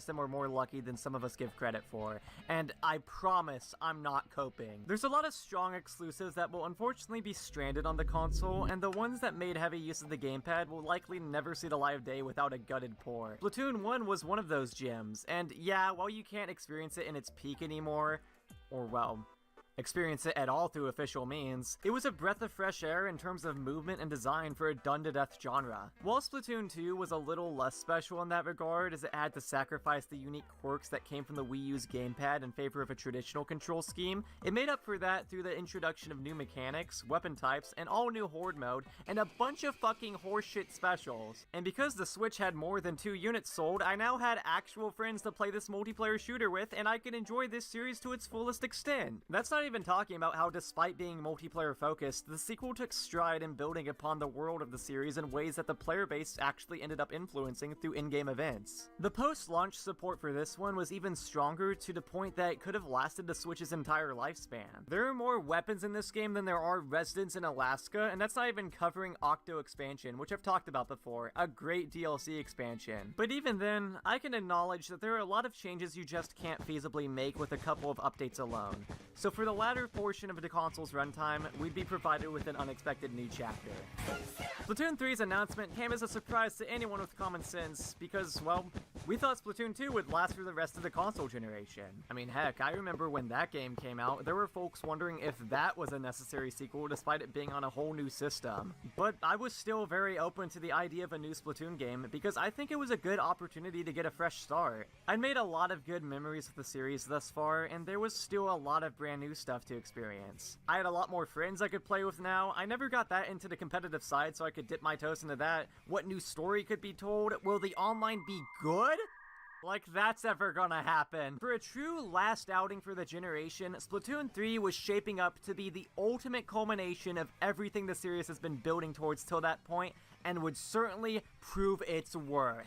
and we're more lucky than some of us give credit for, and I promise I'm not coping. There's a lot of strong exclusives that will unfortunately be stranded on the console, and the ones that made heavy use of the gamepad will likely never see the light of day without a gutted port. Splatoon 1 was one of those gems, and yeah, while you can't experience it in its peak anymore, or well, experience it at all through official means, it was a breath of fresh air in terms of movement and design for a done-to-death genre. While Splatoon 2 was a little less special in that regard, as it had to sacrifice the unique quirks that came from the Wii U's gamepad in favor of a traditional control scheme, it made up for that through the introduction of new mechanics, weapon types, an all-new Horde mode, and a bunch of fucking horseshit specials. And because the Switch had more than 2 units sold, I now had actual friends to play this multiplayer shooter with, and I could enjoy this series to its fullest extent. That's not even talking about how, despite being multiplayer focused, the sequel took stride in building upon the world of the series in ways that the player base actually ended up influencing through in-game events. The post-launch support for this one was even stronger, to the point that it could have lasted the Switch's entire lifespan. There are more weapons in this game than there are residents in Alaska, and that's not even covering Octo Expansion, which I've talked about before, a great DLC expansion. But even then, I can acknowledge that there are a lot of changes you just can't feasibly make with a couple of updates alone. So for the latter portion of the console's runtime, we'd be provided with an unexpected new chapter. Splatoon 3's announcement came as a surprise to anyone with common sense because, well, we thought Splatoon 2 would last through the rest of the console generation. I mean, heck, I remember when that game came out, there were folks wondering if that was a necessary sequel despite it being on a whole new system. But I was still very open to the idea of a new Splatoon game because I think it was a good opportunity to get a fresh start. I'd made a lot of good memories with the series thus far, and there was still a lot of brand new stuff to experience. I had a lot more friends I could play with now. I never got that into the competitive side, so I could dip my toes into that. What new story could be told? Will the online be good? Like that's ever gonna happen. For a true last outing for the generation, Splatoon 3 was shaping up to be the ultimate culmination of everything the series has been building towards till that point, and would certainly prove its worth.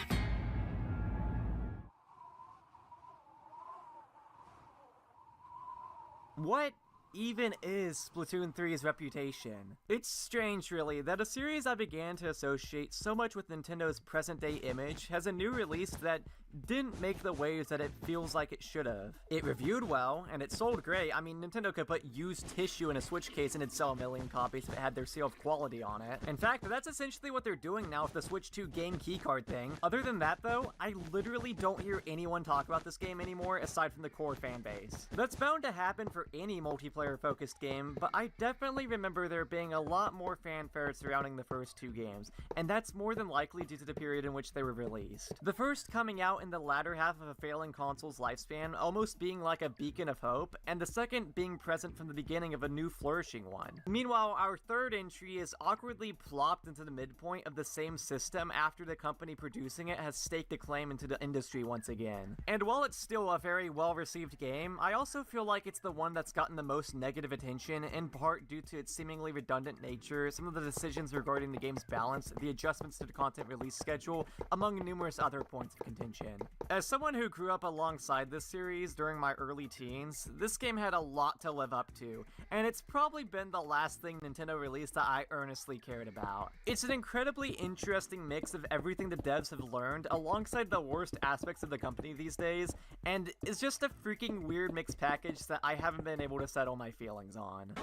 What even is Splatoon 3's reputation? It's strange, really, that a series I began to associate so much with Nintendo's present-day image has a new release that didn't make the waves that it feels like it should have. It reviewed well, and it sold great. I mean, Nintendo could put used tissue in a Switch case and it'd sell 1 million copies if it had their seal of quality on it. In fact, that's essentially what they're doing now with the Switch 2 game keycard thing. Other than that, though, I literally don't hear anyone talk about this game anymore aside from the core fanbase. That's bound to happen for any multiplayer-focused game, but I definitely remember there being a lot more fanfare surrounding the first 2 games, and that's more than likely due to the period in which they were released. The first coming out in the latter half of a failing console's lifespan, almost being like a beacon of hope, and the second being present from the beginning of a new flourishing one. Meanwhile, our third entry is awkwardly plopped into the midpoint of the same system after the company producing it has staked a claim into the industry once again. And while it's still a very well-received game, I also feel like it's the one that's gotten the most negative attention, in part due to its seemingly redundant nature, some of the decisions regarding the game's balance, the adjustments to the content release schedule, among numerous other points of contention. As someone who grew up alongside this series during my early teens, this game had a lot to live up to, and it's probably been the last thing Nintendo released that I earnestly cared about. It's an incredibly interesting mix of everything the devs have learned, alongside the worst aspects of the company these days, and it's just a freaking weird mixed package that I haven't been able to settle my feelings on.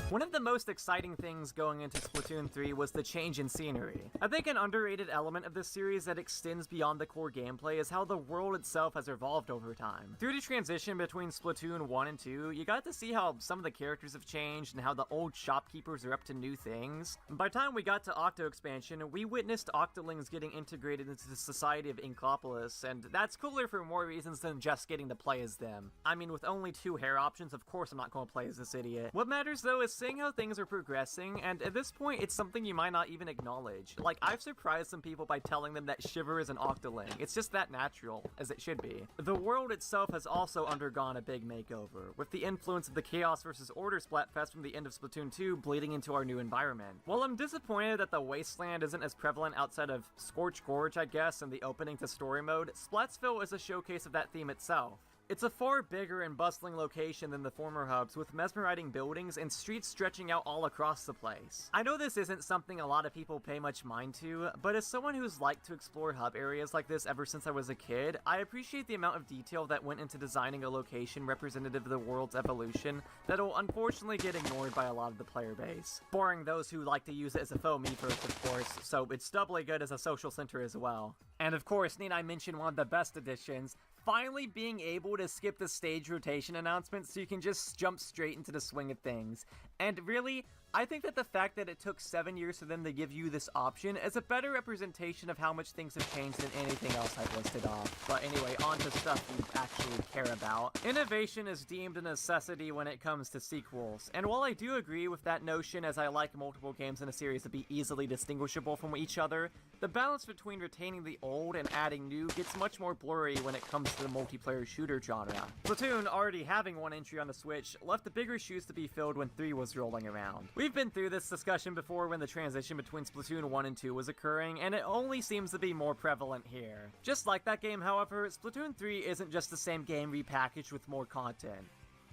One of the most exciting things going into Splatoon 3 was the change in scenery. I think an underrated element of this series that extends beyond the core gameplay is how the world itself has evolved over time. Through the transition between Splatoon 1 and 2, you got to see how some of the characters have changed and how the old shopkeepers are up to new things. By the time we got to Octo Expansion, we witnessed Octolings getting integrated into the society of Inkopolis, and that's cooler for more reasons than just getting to play as them. I mean, with only 2 hair options, of course I'm not going to play as this idiot. What matters though is seeing how things are progressing, and at this point it's something you might not even acknowledge. Like, I've surprised some people by telling them that Shiver is an Octoling. It's just that natural, as it should be. The world itself has also undergone a big makeover, with the influence of the Chaos vs. Order Splatfest from the end of Splatoon 2 bleeding into our new environment. While I'm disappointed that the Wasteland isn't as prevalent outside of Scorch Gorge, I guess, and the opening to story mode, Splatsville is a showcase of that theme itself. It's a far bigger and bustling location than the former hubs, with mesmerizing buildings and streets stretching out all across the place. I know this isn't something a lot of people pay much mind to, but as someone who's liked to explore hub areas like this ever since I was a kid, I appreciate the amount of detail that went into designing a location representative of the world's evolution that'll unfortunately get ignored by a lot of the player base. Barring those who like to use it as a faux Miiverse, of course, so it's doubly good as a social center as well. And of course, need I mention one of the best additions, finally being able to skip the stage rotation announcements so you can just jump straight into the swing of things. And really, I think that the fact that it took 7 years for them to give you this option is a better representation of how much things have changed than anything else I've listed off. But anyway, on to stuff you actually care about. Innovation is deemed a necessity when it comes to sequels, and while I do agree with that notion, as I like multiple games in a series to be easily distinguishable from each other, the balance between retaining the old and adding new gets much more blurry when it comes to the multiplayer shooter genre. Splatoon, already having one entry on the Switch, left the bigger shoes to be filled when 3 was rolling around. We've been through this discussion before when the transition between Splatoon 1 and 2 was occurring, and it only seems to be more prevalent here. Just like that game, however, Splatoon 3 isn't just the same game repackaged with more content.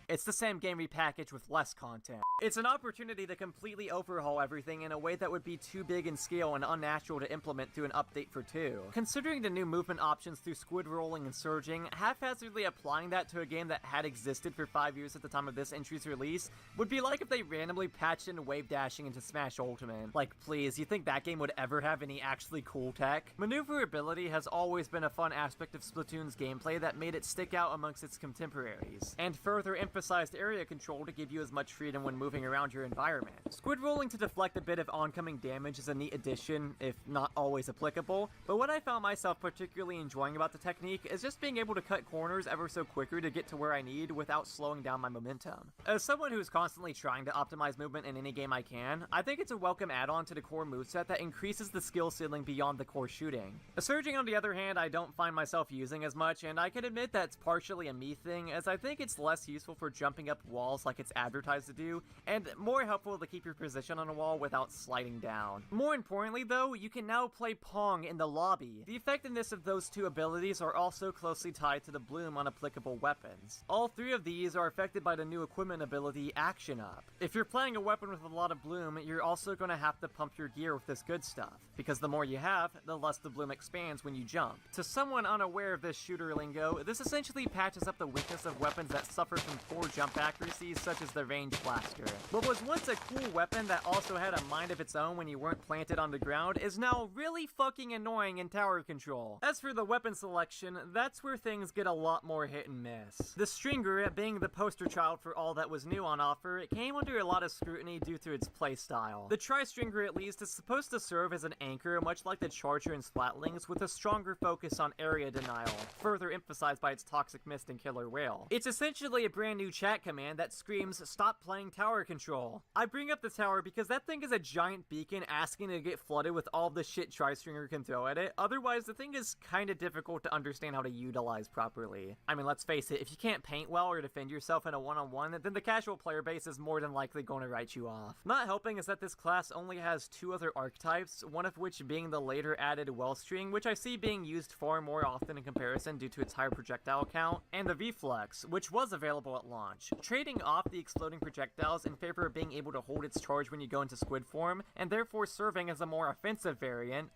It's the same game repackaged with less content. It's an opportunity to completely overhaul everything in a way that would be too big in scale and unnatural to implement through an update for 2. Considering the new movement options through squid rolling and surging, haphazardly applying that to a game that had existed for 5 years at the time of this entry's release would be like if they randomly patched in wave dashing into Smash Ultimate. Like, please, you think that game would ever have any actually cool tech? Maneuverability has always been a fun aspect of Splatoon's gameplay that made it stick out amongst its contemporaries, and further emphasized area control to give you as much freedom when moving around your environment. Squid rolling to deflect a bit of oncoming damage is a neat addition, if not always applicable, but what I found myself particularly enjoying about the technique is just being able to cut corners ever so quicker to get to where I need without slowing down my momentum. As someone who's constantly trying to optimize movement in any game I can, I think it's a welcome add-on to the core moveset that increases the skill ceiling beyond the core shooting. Surging, on the other hand, I don't find myself using as much, and I can admit that's partially a me thing, as I think it's less useful for jumping up walls like it's advertised to do, and more helpful to keep your position on a wall without sliding down. More importantly though, you can now play Pong in the lobby. The effectiveness of those two abilities are also closely tied to the bloom on applicable weapons. All 3 of these are affected by the new equipment ability Action Up. If you're playing a weapon with a lot of bloom, you're also going to have to pump your gear with this good stuff, because the more you have, the less the bloom expands when you jump. To someone unaware of this shooter lingo, this essentially patches up the weakness of weapons that suffer from poor jump accuracies, such as the range blaster. What was once a cool weapon that also had a mind of its own when you weren't planted on the ground is now really fucking annoying in tower control. As for the weapon selection, that's where things get a lot more hit and miss. The Stringer, being the poster child for all that was new on offer, it came under a lot of scrutiny due to its playstyle. The Tri-Stringer, at least, is supposed to serve as an anchor, much like the Charger and Splatlings, with a stronger focus on area denial, further emphasized by its Toxic Mist and Killer Whale. It's essentially a brand new chat command that screams, "Stop playing tower control." I bring up the tower because that thing is a giant beacon asking to get flooded with all the shit Tri-Stringer can throw at it, otherwise the thing is kinda difficult to understand how to utilize properly. I mean, let's face it, if you can't paint well or defend yourself in a one-on-one, then the casual player base is more than likely going to write you off. Not helping is that this class only has 2 other archetypes, one of which being the later added Wellstring, which I see being used far more often in comparison due to its higher projectile count, and the V-Flex, which was available at launch, trading off the exploding projectiles in favor of being able to hold its charge when you go into squid form, and therefore serving as a more offensive variant.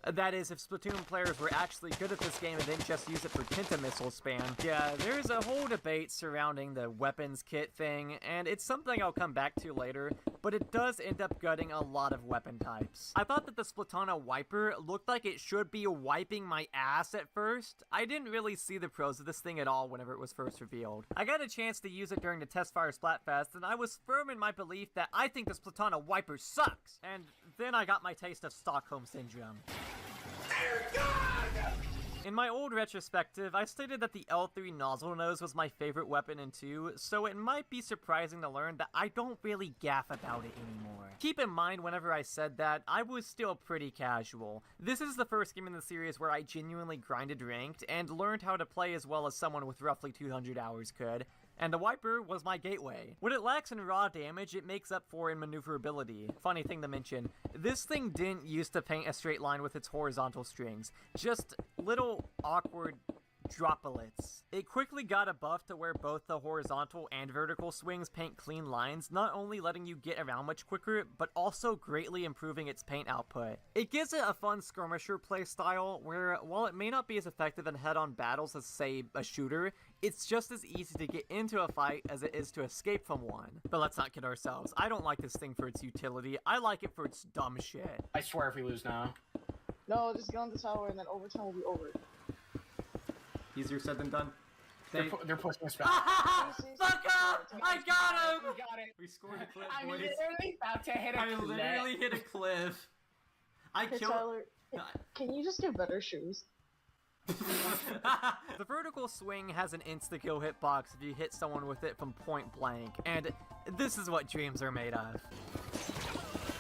That is, if Splatoon players were actually good at this game and didn't just use it for Tenta-missile spam. Yeah, there's a whole debate surrounding the weapons kit thing, and it's something I'll come back to later, but it does end up gutting a lot of weapon types. I thought that the Splatana Wiper looked like it should be wiping my ass at first. I didn't really see the pros of this thing at all whenever it was first revealed. I got a chance to use it during the Testfire Splatfest, and I was firm in my belief that I think the Splatana Wiper sucks! And then I got my taste of Stockholm Syndrome. In my old retrospective, I stated that the L3 nozzle nose was my favorite weapon in 2, so it might be surprising to learn that I don't really gaff about it anymore. Keep in mind, whenever I said that, I was still pretty casual. This is the first game in the series where I genuinely grinded ranked and learned how to play as well as someone with roughly 200 hours could. And the Wiper was my gateway. What it lacks in raw damage, it makes up for in maneuverability. Funny thing to mention, this thing didn't used to paint a straight line with its horizontal strings, just little awkward droplets. It quickly got a buff to where both the horizontal and vertical swings paint clean lines, not only letting you get around much quicker, but also greatly improving its paint output. It gives it a fun skirmisher playstyle where, while it may not be as effective in head-on battles as, say, a shooter, it's just as easy to get into a fight as it is to escape from one. But let's not kid ourselves. I don't like this thing for its utility. I like it for its dumb shit. I swear if we lose now. No, just get on the tower and then overtime will be over. Easier said than done. They're pushing us back. Fuck up! I got him! We got it. We scored a cliff, I'm boys. literally about to hit a cliff. I literally hit a cliff. I Hey, killed... Tyler, can you just get better shoes? The vertical swing has an insta-kill hitbox if you hit someone with it from point blank, and this is what dreams are made of.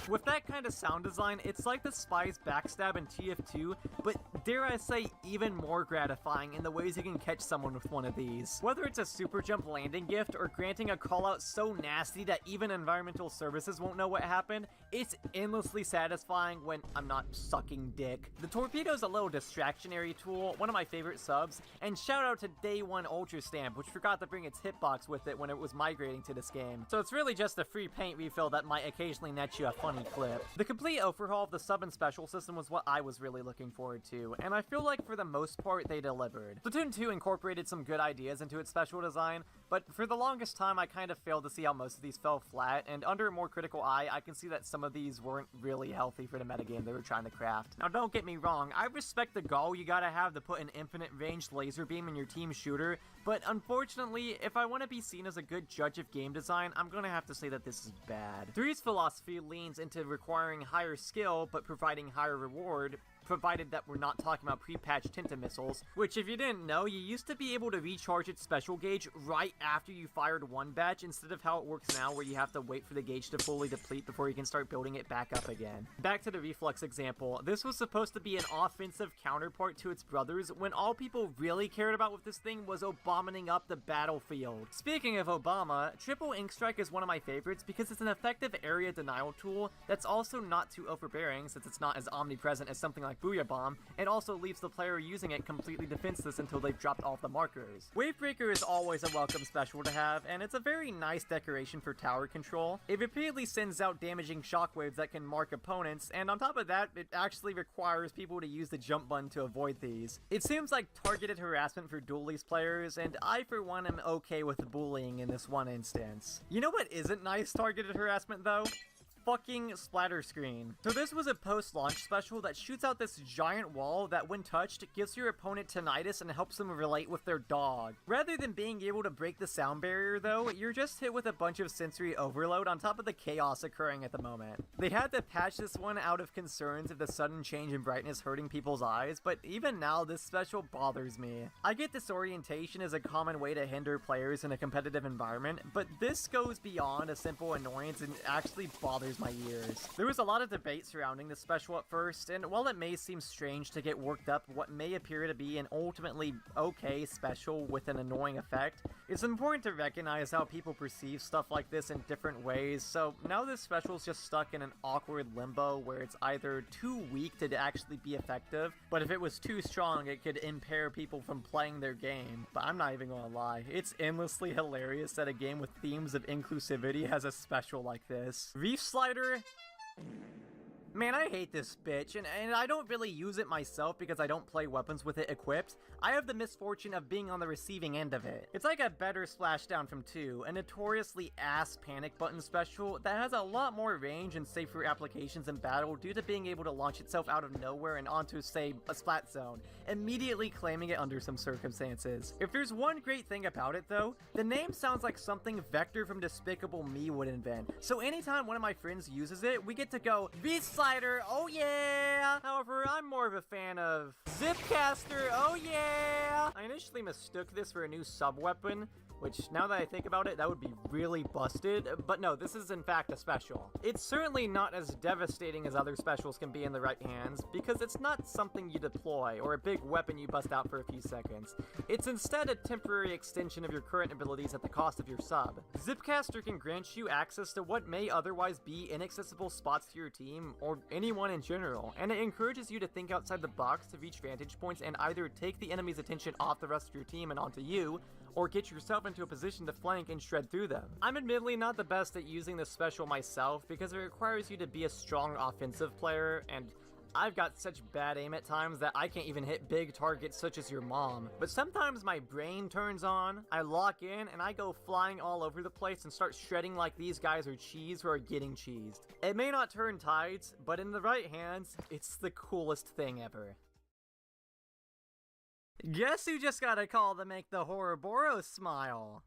With that kind of sound design, it's like the Spy's backstab in TF2, but dare I say even more gratifying in the ways you can catch someone with one of these. Whether it's a super jump landing gift or granting a callout so nasty that even environmental services won't know what happened, it's endlessly satisfying when I'm not sucking dick. The torpedo's a little distractionary tool, one of my favorite subs, and shout out to Day 1 Ultra Stamp, which forgot to bring its hitbox with it when it was migrating to this game. So it's really just a free paint refill that might occasionally net you a funny clip. The complete overhaul of the sub and special system was what I was really looking forward to, and I feel like for the most part they delivered. Splatoon 2 incorporated some good ideas into its special design, but for the longest time I kind of failed to see how most of these fell flat, and under a more critical eye I can see that some of these weren't really healthy for the metagame they were trying to craft. Now don't get me wrong, I respect the goal you gotta have to put an infinite ranged laser beam in your team shooter, but unfortunately, if I want to be seen as a good judge of game design, I'm gonna have to say that this is bad. 3's philosophy leans into requiring higher skill, but providing higher reward, provided that we're not talking about pre-patched Tinta missiles, which if you didn't know, you used to be able to recharge its special gauge right after you fired one batch, instead of how it works now where you have to wait for the gauge to fully deplete before you can start building it back up again. Back to the reflex example, this was supposed to be an offensive counterpart to its brothers, when all people really cared about with this thing was Obamaing up the battlefield. Speaking of Obama, Triple Ink Strike is one of my favorites because it's an effective area denial tool that's also not too overbearing, since it's not as omnipresent as something like Booyah Bomb, and also leaves the player using it completely defenseless until they've dropped all of the markers. Wavebreaker is always a welcome special to have, and it's a very nice decoration for tower control. It repeatedly sends out damaging shockwaves that can mark opponents, and on top of that, it actually requires people to use the jump button to avoid these. It seems like targeted harassment for dualies players, and I for one am okay with bullying in this one instance. You know what isn't nice targeted harassment though? Fucking splatter screen. So this was a post-launch special that shoots out this giant wall that when touched gives your opponent tinnitus and helps them relate with their dog. Rather than being able to break the sound barrier though, you're just hit with a bunch of sensory overload on top of the chaos occurring at the moment. They had to patch this one out of concerns of the sudden change in brightness hurting people's eyes, but even now this special bothers me. I get disorientation is a common way to hinder players in a competitive environment, but this goes beyond a simple annoyance and actually bothers my ears. There was a lot of debate surrounding this special at first, and while it may seem strange to get worked up what may appear to be an ultimately okay special with an annoying effect, it's important to recognize how people perceive stuff like this in different ways, so now this special is just stuck in an awkward limbo where it's either too weak to actually be effective, but if it was too strong it could impair people from playing their game. But I'm not even gonna lie, it's endlessly hilarious that a game with themes of inclusivity has a special like this. Reef Slider? Man, I hate this bitch, and I don't really use it myself because I don't play weapons with it equipped. I have the misfortune of being on the receiving end of it. It's like a better Splashdown from 2, a notoriously ass panic button special that has a lot more range and safer applications in battle due to being able to launch itself out of nowhere and onto, say, a splat zone, immediately claiming it under some circumstances. If there's one great thing about it though, the name sounds like something Vector from Despicable Me would invent, so anytime one of my friends uses it, we get to go, Slider, oh yeah! However, I'm more of a fan of Zipcaster, oh yeah! I initially mistook this for a new sub-weapon, which now that I think about it, that would be really busted, but no, this is in fact a special. It's certainly not as devastating as other specials can be in the right hands, because it's not something you deploy, or a big weapon you bust out for a few seconds. It's instead a temporary extension of your current abilities at the cost of your sub. Zipcaster can grant you access to what may otherwise be inaccessible spots to your team, or anyone in general, and it encourages you to think outside the box to reach vantage points and either take the enemy's attention off the rest of your team and onto you, or get yourself into a position to flank and shred through them. I'm admittedly not the best at using this special myself because it requires you to be a strong offensive player, and I've got such bad aim at times that I can't even hit big targets such as your mom. But sometimes my brain turns on, I lock in, and I go flying all over the place and start shredding like these guys are cheese who are getting cheesed. It may not turn tides, but in the right hands, it's the coolest thing ever. Guess who just got a call to make the Ouroboros smile?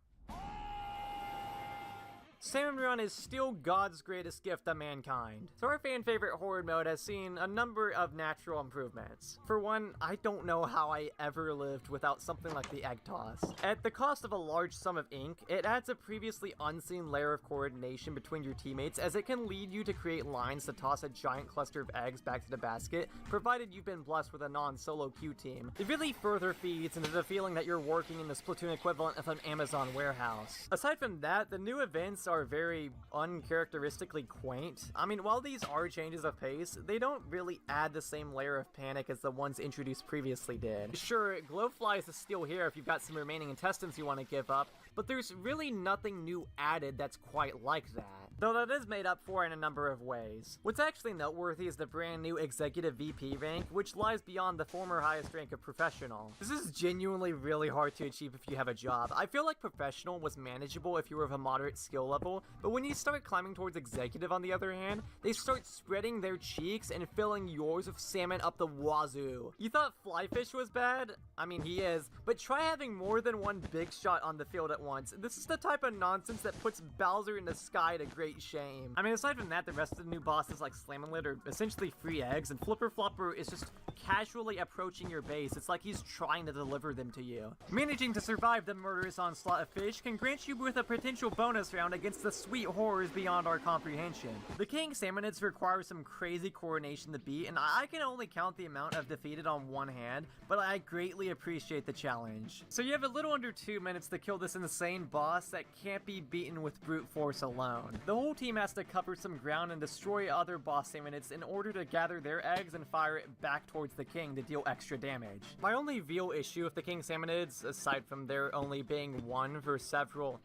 Salmon Run is still God's greatest gift to mankind, so our fan-favorite Horde mode has seen a number of natural improvements. For one, I don't know how I ever lived without something like the egg toss. At the cost of a large sum of ink, it adds a previously unseen layer of coordination between your teammates, as it can lead you to create lines to toss a giant cluster of eggs back to the basket, provided you've been blessed with a non-solo queue team. It really further feeds into the feeling that you're working in the Splatoon equivalent of an Amazon warehouse. Aside from that, the new events are very uncharacteristically quaint. I mean, while these are changes of pace, they don't really add the same layer of panic as the ones introduced previously did. Sure, Glowflies is still here if you've got some remaining intestines you want to give up, but there's really nothing new added that's quite like that. Though that is made up for in a number of ways. What's actually noteworthy is the brand new Executive VP rank, which lies beyond the former highest rank of Professional. This is genuinely really hard to achieve if you have a job. I feel like Professional was manageable if you were of a moderate skill level, but when you start climbing towards Executive on the other hand, they start spreading their cheeks and filling yours with salmon up the wazoo. You thought Flyfish was bad? I mean, he is, but try having more than one big shot on the field at once. This is the type of nonsense that puts Bowser in the sky to great shame. I mean, aside from that, the rest of the new bosses like Slammin' are essentially free eggs, and Flipper Flopper is just casually approaching your base. It's like he's trying to deliver them to you. Managing to survive the murderous onslaught of fish can grant you with a potential bonus round against the sweet horrors beyond our comprehension. The King Salmonids require some crazy coordination to beat, and I can only count the amount I've defeated on one hand, but I greatly appreciate the challenge. So you have a little under 2 minutes to kill this insane boss that can't be beaten with brute force alone. The whole team has to cover some ground and destroy other boss Salmonids in order to gather their eggs and fire it back towards the king to deal extra damage. My only real issue with the King Salmonids, aside from there only being one for several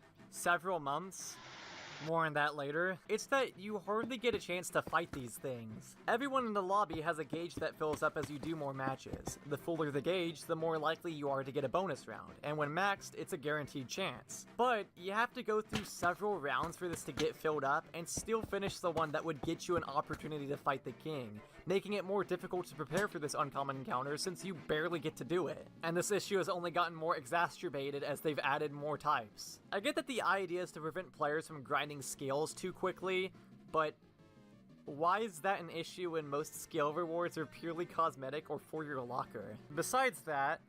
months, more on that later, it's that you hardly get a chance to fight these things. Everyone in the lobby has a gauge that fills up as you do more matches. The fuller the gauge, the more likely you are to get a bonus round, and when maxed, it's a guaranteed chance. But you have to go through several rounds for this to get filled up, and still finish the one that would get you an opportunity to fight the king, making it more difficult to prepare for this uncommon encounter since you barely get to do it. And this issue has only gotten more exacerbated as they've added more types. I get that the idea is to prevent players from grinding scales too quickly, but why is that an issue when most skill rewards are purely cosmetic or for your locker? Besides that,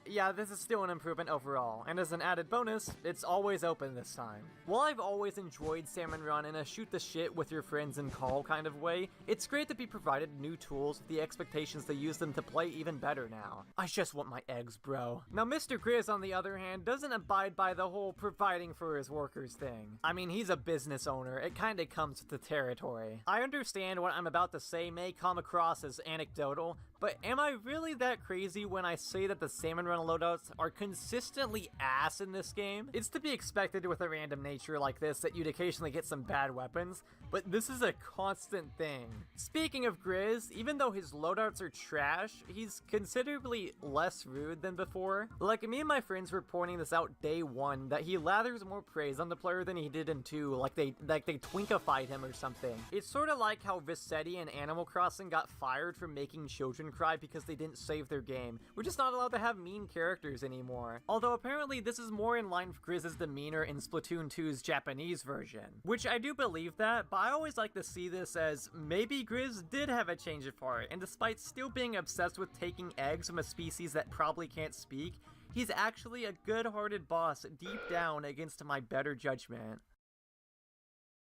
yeah, this is still an improvement overall, and as an added bonus, it's always open this time. While I've always enjoyed Salmon Run in a shoot the shit with your friends and call kind of way, it's great to be provided new tools with the expectations to use them to play even better now. I just want my eggs, bro. Now Mr. Grizz, on the other hand, doesn't abide by the whole providing for his workers thing. I mean, he's a business owner, it kinda comes with the territory. I understand what I'm about to say may come across as anecdotal, but am I really that crazy when I say that the Salmon Run loadouts are consistently ass in this game? It's to be expected with a random nature like this that you'd occasionally get some bad weapons, but this is a constant thing. Speaking of Grizz, even though his loadouts are trash, he's considerably less rude than before. Like, me and my friends were pointing this out day one, that he lathers more praise on the player than he did in 2, like they twinkified him or something. It's sort of like how Visetti in Animal Crossing got fired for making children cry because they didn't save their game. We're just not allowed to have mean characters anymore. Although apparently this is more in line with Grizz's demeanor in Splatoon 2's Japanese version. Which I do believe that, but I always like to see this as maybe Grizz did have a change of heart, and despite still being obsessed with taking eggs from a species that probably can't speak, He's actually a good-hearted boss deep down against my better judgment.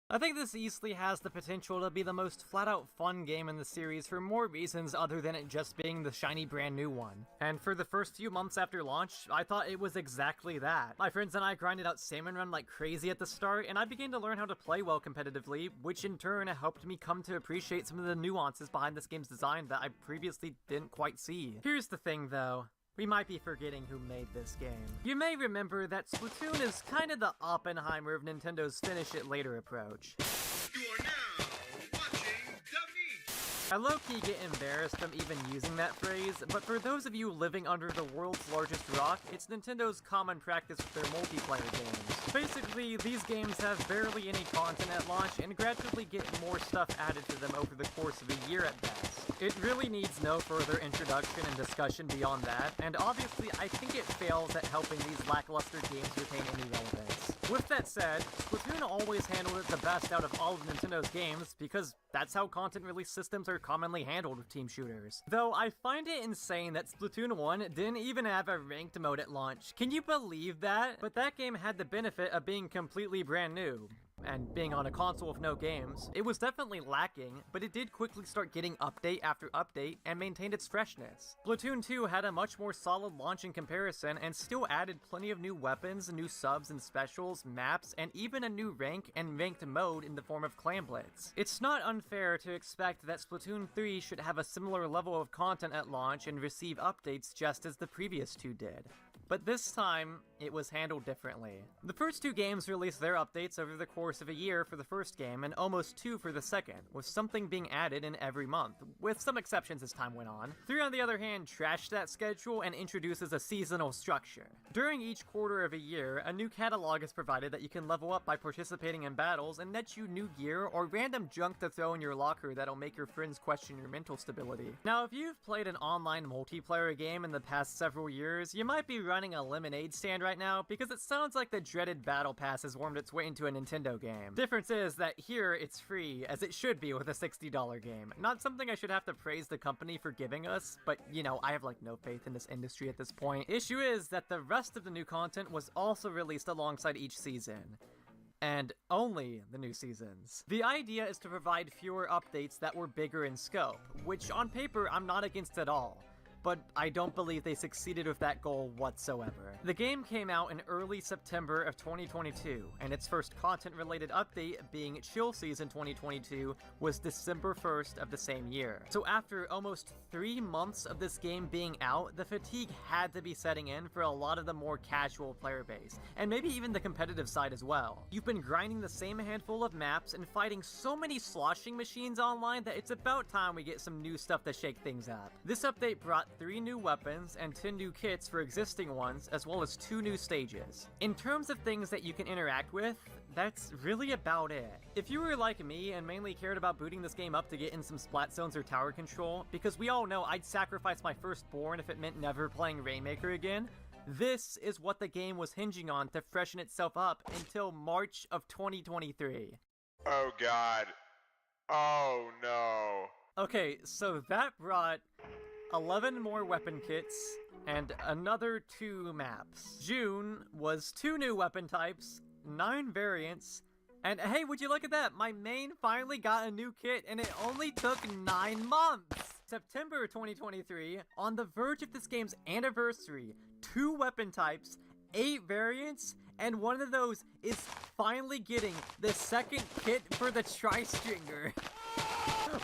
I think this easily has the potential to be the most flat-out fun game in the series for more reasons other than it just being the shiny brand new one. And for the first few months after launch, I thought it was exactly that. My friends and I grinded out Salmon Run like crazy at the start, and I began to learn how to play well competitively, which in turn helped me come to appreciate some of the nuances behind this game's design that I previously didn't quite see. Here's the thing though. We might be forgetting who made this game. You may remember that Splatoon is kind of the Oppenheimer of Nintendo's finish it later approach. You are now watching the meat. I low-key get embarrassed from even using that phrase, but for those of you living under the world's largest rock, it's Nintendo's common practice with their multiplayer games. Basically, these games have barely any content at launch and gradually get more stuff added to them over the course of a year at best. It really needs no further introduction and discussion beyond that, and obviously I think it fails at helping these lackluster games retain any relevance. With that said, Splatoon always handled it the best out of all of Nintendo's games, because that's how content release systems are commonly handled with team shooters. Though I find it insane that Splatoon 1 didn't even have a ranked mode at launch. Can you believe that? But that game had the benefit of being completely brand new. And being on a console with no games, it was definitely lacking, but it did quickly start getting update after update and maintained its freshness. Splatoon 2 had a much more solid launch in comparison and still added plenty of new weapons, new subs and specials, maps, and even a new rank and ranked mode in the form of Clan Blitz. It's not unfair to expect that Splatoon 3 should have a similar level of content at launch and receive updates just as the previous two did. But this time, it was handled differently. The first two games released their updates over the course of a year for the first game and almost 2 for the second, with something being added in every month, with some exceptions as time went on. 3 on the other hand trashed that schedule and introduces a seasonal structure. During each quarter of a year, a new catalog is provided that you can level up by participating in battles and nets you new gear or random junk to throw in your locker that'll make your friends question your mental stability. Now, if you've played an online multiplayer game in the past several years, you might be running a lemonade stand right now because it sounds like the dreaded Battle Pass has wormed its way into a Nintendo game. Difference is that here it's free, as it should be with a $60 game. Not something I should have to praise the company for giving us, but you know, I have like no faith in this industry at this point. Issue is that the rest of the new content was also released alongside each season. And only the new seasons. The idea is to provide fewer updates that were bigger in scope, which on paper I'm not against at all. But I don't believe they succeeded with that goal whatsoever. The game came out in early September of 2022, and its first content-related update, being Chill Season 2022, was December 1st of the same year. So after almost 3 months of this game being out, the fatigue had to be setting in for a lot of the more casual player base, and maybe even the competitive side as well. You've been grinding the same handful of maps and fighting so many sloshing machines online that it's about time we get some new stuff to shake things up. This update brought 3 new weapons and 10 new kits for existing ones, as well as 2 new stages. In terms of things that you can interact with, that's really about it. If you were like me and mainly cared about booting this game up to get in some splat zones or tower control, because we all know I'd sacrifice my firstborn if it meant never playing Rainmaker again, this is what the game was hinging on to freshen itself up until March of 2023. Oh god. Oh no. Okay, so that brought 11 more weapon kits, and another 2 maps. June was 2 new weapon types, 9 variants, and hey, would you look at that? My main finally got a new kit, and it only took 9 months! September 2023, on the verge of this game's anniversary, 2 weapon types, 8 variants, and one of those is finally getting the second kit for the Tri-Stringer.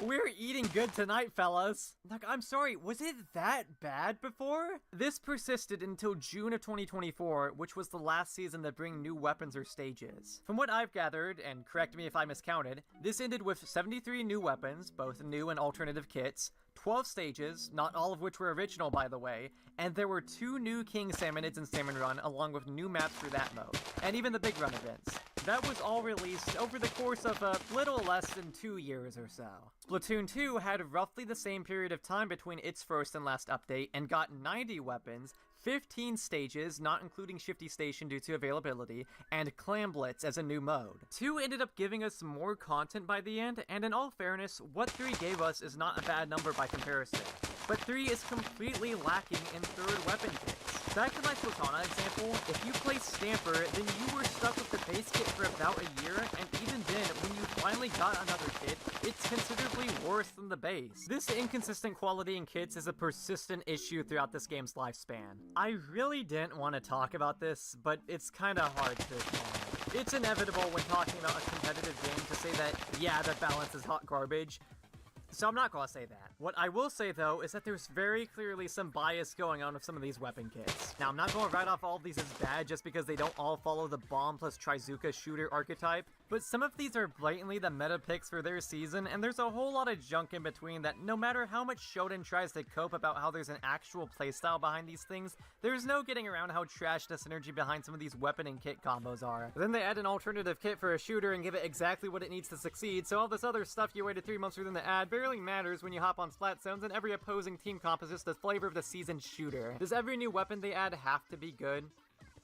We're eating good tonight, fellas. Like, I'm sorry, was it that bad before? This persisted until June of 2024, which was the last season to bring new weapons or stages. From what I've gathered, and correct me if I miscounted, this ended with 73 new weapons, both new and alternative kits, 12 stages, not all of which were original by the way, and there were 2 new King Salmonids in Salmon Run along with new maps for that mode, and even the Big Run events. That was all released over the course of a little less than 2 years or so. Splatoon 2 had roughly the same period of time between its first and last update and got 90 weapons, 15 stages, not including Shifty Station due to availability, and Clan Blitz as a new mode. 2 ended up giving us more content by the end, and in all fairness, what 3 gave us is not a bad number by comparison. But 3 is completely lacking in third weapon kits. back to my Platana example, if you play Stamper, then you were stuck with the base kit for about a year, and even then, when you finally got another kit, it's considerably worse than the base. This inconsistent quality in kits is a persistent issue throughout this game's lifespan. I really didn't want to talk about this, but it's kinda hard to ignore. It's inevitable when talking about a competitive game to say that, yeah, the balance is hot garbage. So I'm not gonna say that. What I will say though is that there's very clearly some bias going on with some of these weapon kits. Now I'm not gonna write off all of these as bad just because they don't all follow the bomb plus Trizuka shooter archetype, but some of these are blatantly the meta picks for their season, and there's a whole lot of junk in between that no matter how much Shoten tries to cope about how there's an actual playstyle behind these things, there's no getting around how trash the synergy behind some of these weapon and kit combos are. Then they add an alternative kit for a shooter and give it exactly what it needs to succeed, so all this other stuff you waited 3 months for them to add barely matters when you hop on Splat Zones and every opposing team comp is just the flavor of the seasoned shooter. Does every new weapon they add have to be good?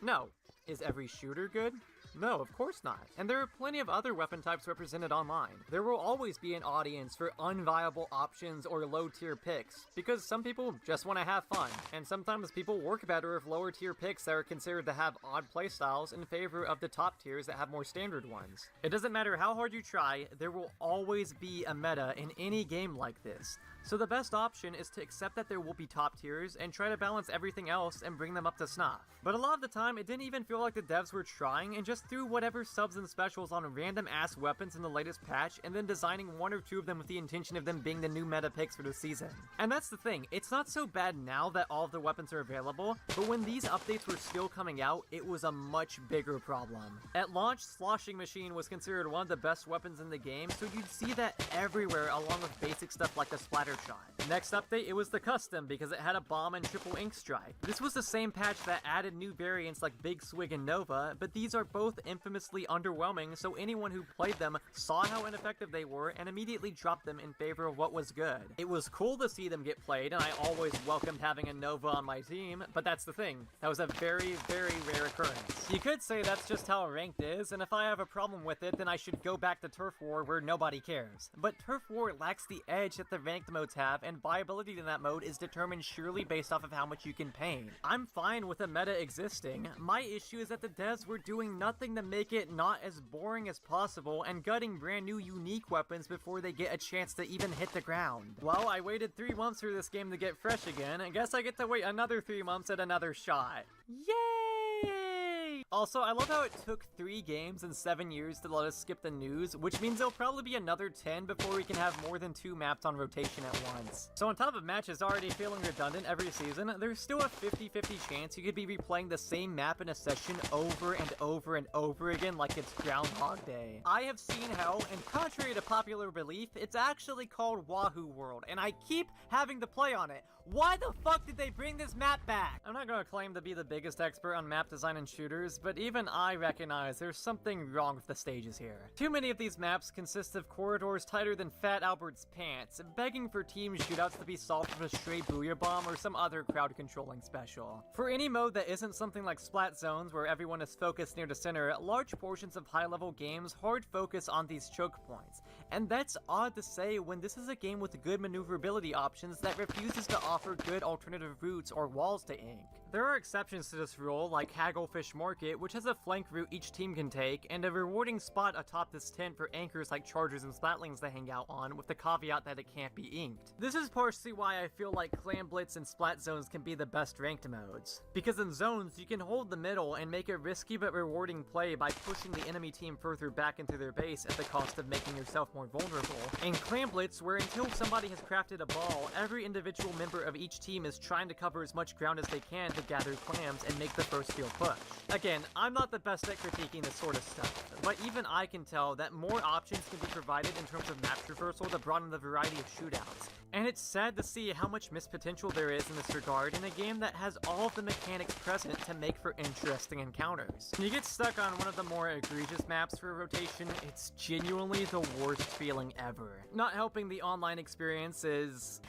No. Is every shooter good? No, of course not. And there are plenty of other weapon types represented online. There will always be an audience for unviable options or low-tier picks, because some people just want to have fun, and sometimes people work better with lower-tier picks that are considered to have odd playstyles in favor of the top tiers that have more standard ones. It doesn't matter how hard you try, there will always be a meta in any game like this. So the best option is to accept that there will be top tiers and try to balance everything else and bring them up to snuff. But a lot of the time, it didn't even feel like the devs were trying and just threw whatever subs and specials on random ass weapons in the latest patch and then designing 1 or 2 of them with the intention of them being the new meta picks for the season. And that's the thing, it's not so bad now that all of the weapons are available, but when these updates were still coming out, it was a much bigger problem. At launch, Sloshing Machine was considered one of the best weapons in the game, so you'd see that everywhere along with basic stuff like the Splatter Shot. Next update, it was the Custom because it had a bomb and triple ink strike. This was the same patch that added new variants like Big Swig and Nova, but these are both infamously underwhelming, so anyone who played them saw how ineffective they were and immediately dropped them in favor of what was good. It was cool to see them get played, and I always welcomed having a Nova on my team, but that's the thing. That was a very, very rare occurrence. You could say that's just how ranked is, and if I have a problem with it, then I should go back to Turf War where nobody cares. But Turf War lacks the edge that the ranked modes have, and viability in that mode is determined surely based off of how much you can paint. I'm fine with a meta existing. My issue is that the devs were doing nothing to make it not as boring as possible and gutting brand new unique weapons before they get a chance to even hit the ground. Well, I waited 3 months for this game to get fresh again, and guess I get to wait another 3 months at another shot. Yay! Also, I love how it took 3 games and 7 years to let us skip the news, which means there'll probably be another 10 before we can have more than 2 maps on rotation at once. So on top of matches already feeling redundant every season, there's still a 50-50 chance you could be replaying the same map in a session over and over and over again like it's Groundhog Day. I have seen how, and contrary to popular belief, it's actually called Wahoo World, and I keep having to play on it. Why the fuck did they bring this map back? I'm not gonna claim to be the biggest expert on map design and shooters, but even I recognize there's something wrong with the stages here. Too many of these maps consist of corridors tighter than Fat Albert's pants, begging for team shootouts to be solved with a stray Booyah Bomb or some other crowd-controlling special. For any mode that isn't something like Splat Zones where everyone is focused near the center, large portions of high-level games hard focus on these choke points. And that's odd to say when this is a game with good maneuverability options that refuses to offer good alternative routes or walls to ink. There are exceptions to this rule, like Hagglefish Market, which has a flank route each team can take, and a rewarding spot atop this tent for anchors like Chargers and Splatlings to hang out on, with the caveat that it can't be inked. This is partially why I feel like Clan Blitz and Splat Zones can be the best ranked modes. Because in Zones, you can hold the middle and make a risky but rewarding play by pushing the enemy team further back into their base at the cost of making yourself more vulnerable. In Clan Blitz, where until somebody has crafted a ball, every individual member of each team is trying to cover as much ground as they can to gather clams and make the first field push. Again, I'm not the best at critiquing this sort of stuff, but even I can tell that more options can be provided in terms of map traversal to broaden the variety of shootouts. And it's sad to see how much missed potential there is in this regard in a game that has all of the mechanics present to make for interesting encounters. When you get stuck on one of the more egregious maps for a rotation, it's genuinely the worst feeling ever. Not helping the online experience is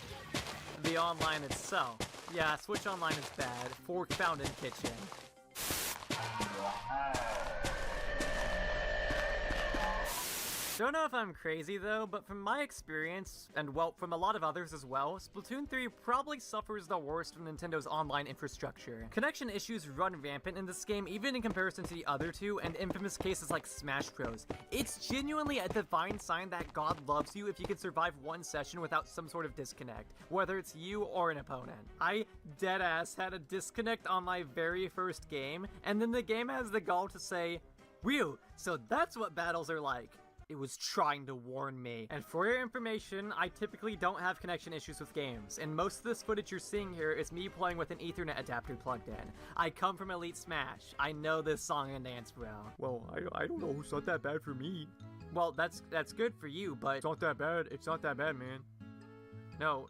the online itself. Yeah, Switch Online is bad. Fork found in kitchen. Don't know if I'm crazy though, but from my experience, and well, from a lot of others as well, Splatoon 3 probably suffers the worst from Nintendo's online infrastructure. Connection issues run rampant in this game, even in comparison to the other two, and infamous cases like Smash Bros. It's genuinely a divine sign that God loves you if you can survive one session without some sort of disconnect, whether it's you or an opponent. I deadass had a disconnect on my very first game, and then the game has the gall to say, "Whew, so that's what battles are like." It was trying to warn me. And for your information, I typically don't have connection issues with games, and most of this footage you're seeing here is me playing with an Ethernet adapter plugged in. I come from Elite Smash. I know this song and dance well. Well, I don't know, it's not that bad for me. Well, that's good for you, but it's not that bad. It's not that bad, man. No,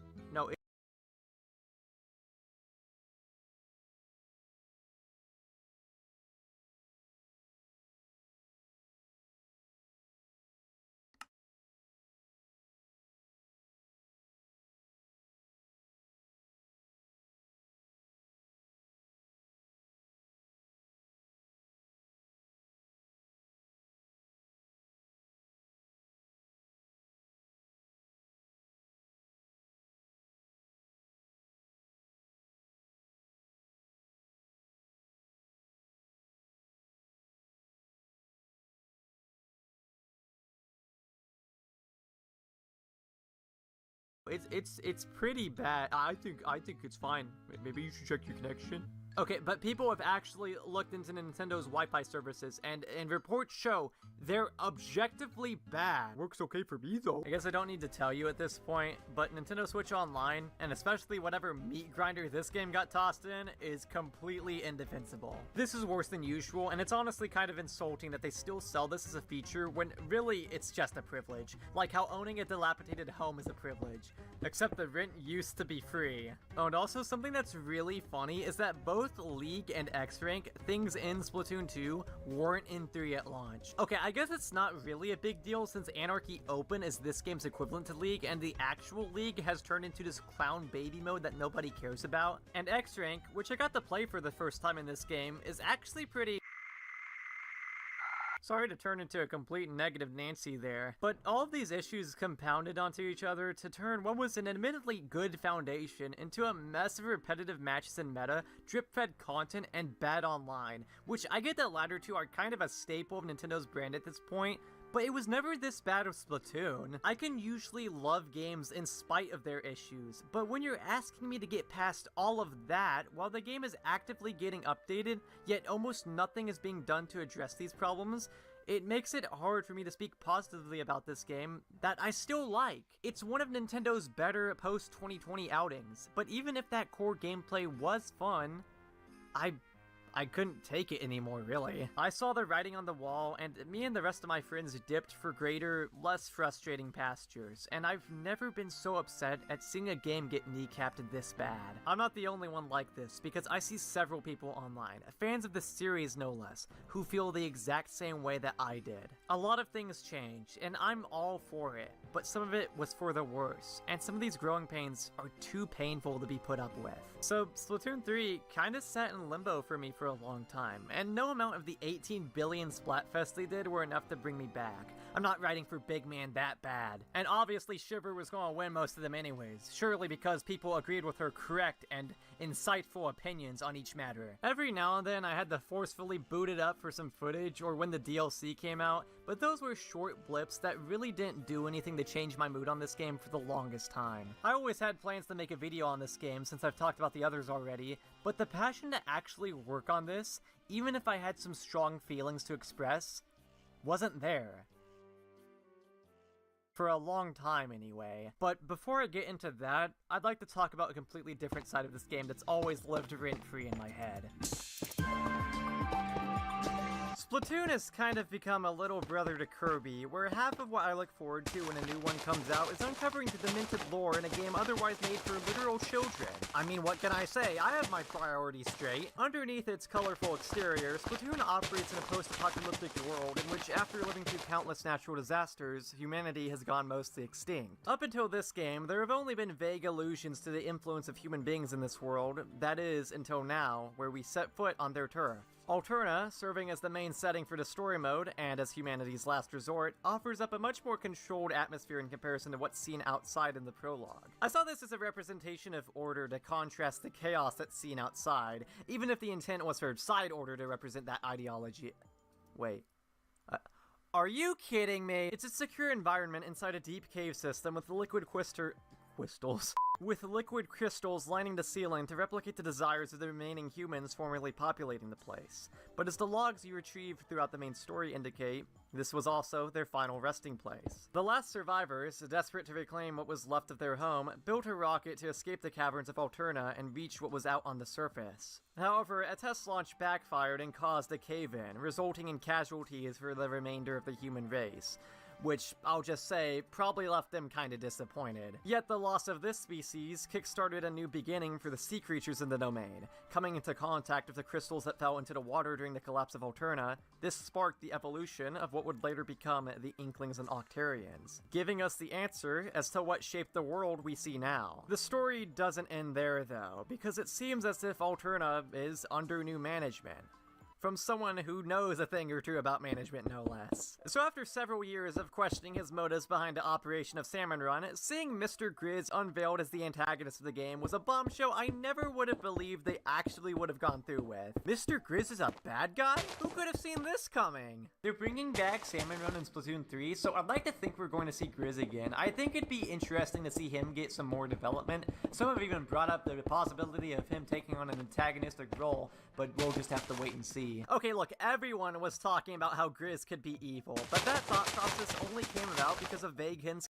it's pretty bad. I think it's fine. Maybe you should check your connection. Okay, but people have actually looked into Nintendo's Wi-Fi services, and reports show they're objectively bad. Works okay for me, though. I guess I don't need to tell you at this point, but Nintendo Switch Online, and especially whatever meat grinder this game got tossed in, is completely indefensible. This is worse than usual, and it's honestly kind of insulting that they still sell this as a feature when really it's just a privilege. Like how owning a dilapidated home is a privilege. Except the rent used to be free. Oh, and also something that's really funny is that both League and X-Rank, things in Splatoon 2, weren't in 3 at launch. Okay, I guess it's not really a big deal since Anarchy Open is this game's equivalent to League, and the actual League has turned into this clown baby mode that nobody cares about. And X-Rank, which I got to play for the first time in this game, is actually pretty... Sorry to turn into a complete negative Nancy there, but all of these issues compounded onto each other to turn what was an admittedly good foundation into a mess of repetitive matches and meta, drip-fed content, and bad online, which I get that latter two are kind of a staple of Nintendo's brand at this point, but it was never this bad with Splatoon. I can usually love games in spite of their issues, but when you're asking me to get past all of that while the game is actively getting updated, yet almost nothing is being done to address these problems, it makes it hard for me to speak positively about this game that I still like. It's one of Nintendo's better post-2020 outings, but even if that core gameplay was fun, I couldn't take it anymore, really. I saw the writing on the wall, and me and the rest of my friends dipped for greater, less frustrating pastures, and I've never been so upset at seeing a game get kneecapped this bad. I'm not the only one like this, because I see several people online, fans of the series no less, who feel the exact same way that I did. A lot of things changed, and I'm all for it, but some of it was for the worse, and some of these growing pains are too painful to be put up with. So Splatoon 3 kinda sat in limbo for me for a long time, and no amount of the 18 billion Splatfests they did were enough to bring me back. I'm not writing for Big Man that bad. And obviously Shiver was gonna win most of them anyways, surely because people agreed with her correct and insightful opinions on each matter. Every now and then I had to forcefully boot it up for some footage or when the DLC came out, but those were short blips that really didn't do anything to change my mood on this game for the longest time. I always had plans to make a video on this game since I've talked about the others already, but the passion to actually work on this, even if I had some strong feelings to express, wasn't there. For a long time, anyway. But before I get into that, I'd like to talk about a completely different side of this game that's always lived rent-free in my head. Splatoon has kind of become a little brother to Kirby, where half of what I look forward to when a new one comes out is uncovering the demented lore in a game otherwise made for literal children. I mean, what can I say? I have my priorities straight. Underneath its colorful exterior, Splatoon operates in a post-apocalyptic world in which, after living through countless natural disasters, humanity has gone mostly extinct. Up until this game, there have only been vague allusions to the influence of human beings in this world, that is, until now, where we set foot on their turf. Alterna, serving as the main setting for the story mode and as humanity's last resort, offers up a much more controlled atmosphere in comparison to what's seen outside in the prologue. I saw this as a representation of order to contrast the chaos that's seen outside, even if the intent was for side order to represent that ideology. Wait. Are you kidding me? It's a secure environment inside a deep cave system with liquid crystals. With liquid crystals lining the ceiling to replicate the desires of the remaining humans formerly populating the place. But as the logs you retrieve throughout the main story indicate, this was also their final resting place. The last survivors, desperate to reclaim what was left of their home, built a rocket to escape the caverns of Alterna and reach what was out on the surface. However, a test launch backfired and caused a cave-in, resulting in casualties for the remainder of the human race. Which, I'll just say, probably left them kinda disappointed. Yet the loss of this species kickstarted a new beginning for the sea creatures in the domain. Coming into contact with the crystals that fell into the water during the collapse of Alterna, this sparked the evolution of what would later become the Inklings and Octarians, giving us the answer as to what shaped the world we see now. The story doesn't end there though, because it seems as if Alterna is under new management. From someone who knows a thing or two about management, no less. So after several years of questioning his motives behind the operation of Salmon Run, seeing Mr. Grizz unveiled as the antagonist of the game was a bombshell I never would have believed they actually would have gone through with. Mr. Grizz is a bad guy? Who could have seen this coming? They're bringing back Salmon Run in Splatoon 3, so I'd like to think we're going to see Grizz again. I think it'd be interesting to see him get some more development. Some have even brought up the possibility of him taking on an antagonistic role, but we'll just have to wait and see. Okay, look, everyone was talking about how Grizz could be evil, but that thought process only came about because of vague hints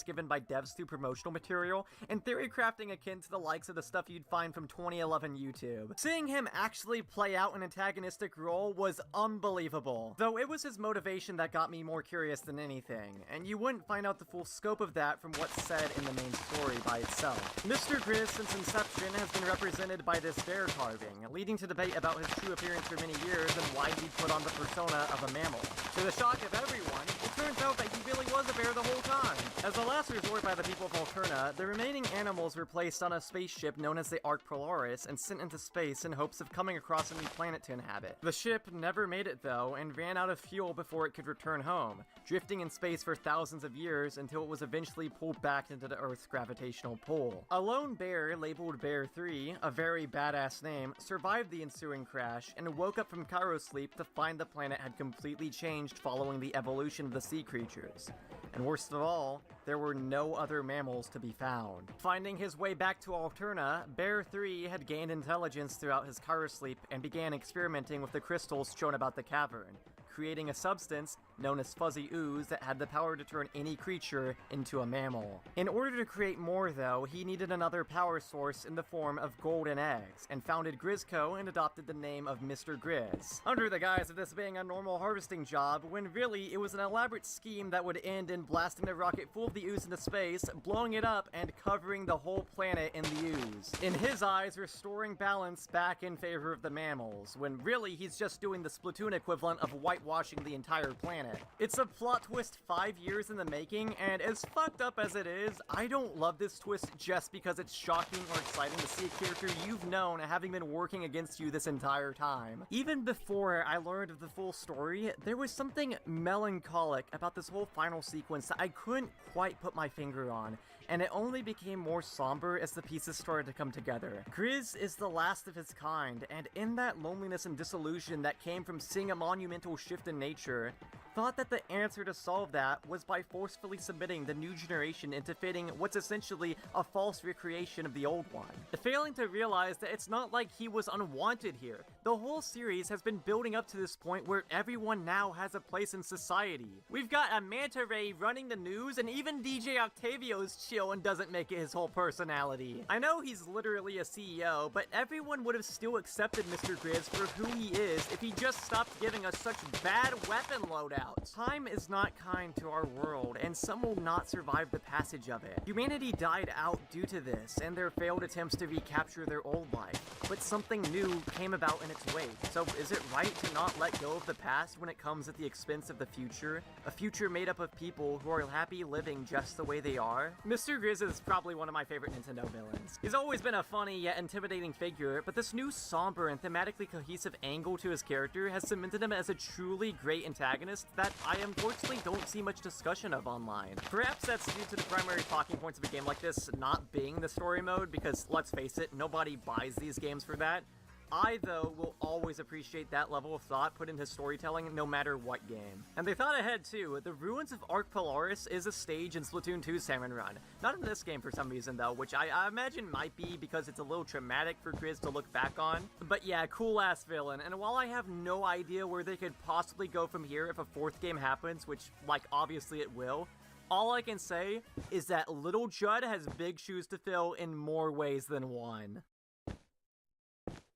given by devs through promotional material, and theory crafting akin to the likes of the stuff you'd find from 2011 YouTube. Seeing him actually play out an antagonistic role was unbelievable, though it was his motivation that got me more curious than anything, and you wouldn't find out the full scope of that from what's said in the main story by itself. Mr. Grizz since inception has been represented by this bear carving, leading to debate about his true appearance for many years and why he put on the persona of a mammal. To the shock of everyone, it turns out that he really was a bear the whole time. As a last resort by the people of Alterna, the remaining animals were placed on a spaceship known as the Arc Polaris and sent into space in hopes of coming across a new planet to inhabit. The ship never made it though, and ran out of fuel before it could return home, drifting in space for thousands of years until it was eventually pulled back into the Earth's gravitational pull. A lone bear, labeled Bear 3, a very badass name, survived the ensuing crash and woke up from cryosleep to find the planet had completely changed following the evolution of the sea creatures. And worst of all, there were no other mammals to be found. Finding his way back to Alterna, Bear 3 had gained intelligence throughout his cryosleep and began experimenting with the crystals shown about the cavern, creating a substance known as fuzzy ooze that had the power to turn any creature into a mammal. In order to create more though, he needed another power source in the form of golden eggs, and founded Grizzco and adopted the name of Mr. Grizz, under the guise of this being a normal harvesting job, when really it was an elaborate scheme that would end in blasting the rocket full of the ooze into space, blowing it up, and covering the whole planet in the ooze. In his eyes, restoring balance back in favor of the mammals, when really he's just doing the Splatoon equivalent of whitewashing the entire planet. It's a plot twist 5 years in the making, and as fucked up as it is, I don't love this twist just because it's shocking or exciting to see a character you've known having been working against you this entire time. Even before I learned of the full story, there was something melancholic about this whole final sequence that I couldn't quite put my finger on, and it only became more somber as the pieces started to come together. Grizz is the last of his kind, and in that loneliness and disillusion that came from seeing a monumental shift in nature, thought that the answer to solve that was by forcefully submitting the new generation into fitting what's essentially a false recreation of the old one. Failing to realize that it's not like he was unwanted here. The whole series has been building up to this point where everyone now has a place in society. We've got a manta ray running the news, and even DJ Octavio's chill and doesn't make it his whole personality. I know he's literally a CEO, but everyone would have still accepted Mr. Grizz for who he is if he just stopped giving us such bad weapon loadouts. Time is not kind to our world, and some will not survive the passage of it. Humanity died out due to this, and their failed attempts to recapture their old life. But something new came about in its wake. So is it right to not let go of the past when it comes at the expense of the future? A future made up of people who are happy living just the way they are? Mr. Grizz is probably one of my favorite Nintendo villains. He's always been a funny yet intimidating figure, but this new somber and thematically cohesive angle to his character has cemented him as a truly great antagonist that I unfortunately don't see much discussion of online. Perhaps that's due to the primary talking points of a game like this not being the story mode, because let's face it, nobody buys these games for that. I, though, will always appreciate that level of thought put into storytelling no matter what game. And they thought ahead, too. The Ruins of Arc Polaris is a stage in Splatoon 2's Salmon Run. Not in this game for some reason, though, which I imagine might be because it's a little traumatic for Grizz to look back on. But yeah, cool-ass villain. And while I have no idea where they could possibly go from here if a fourth game happens, which, like, obviously it will, all I can say is that Little Judd has big shoes to fill in more ways than one.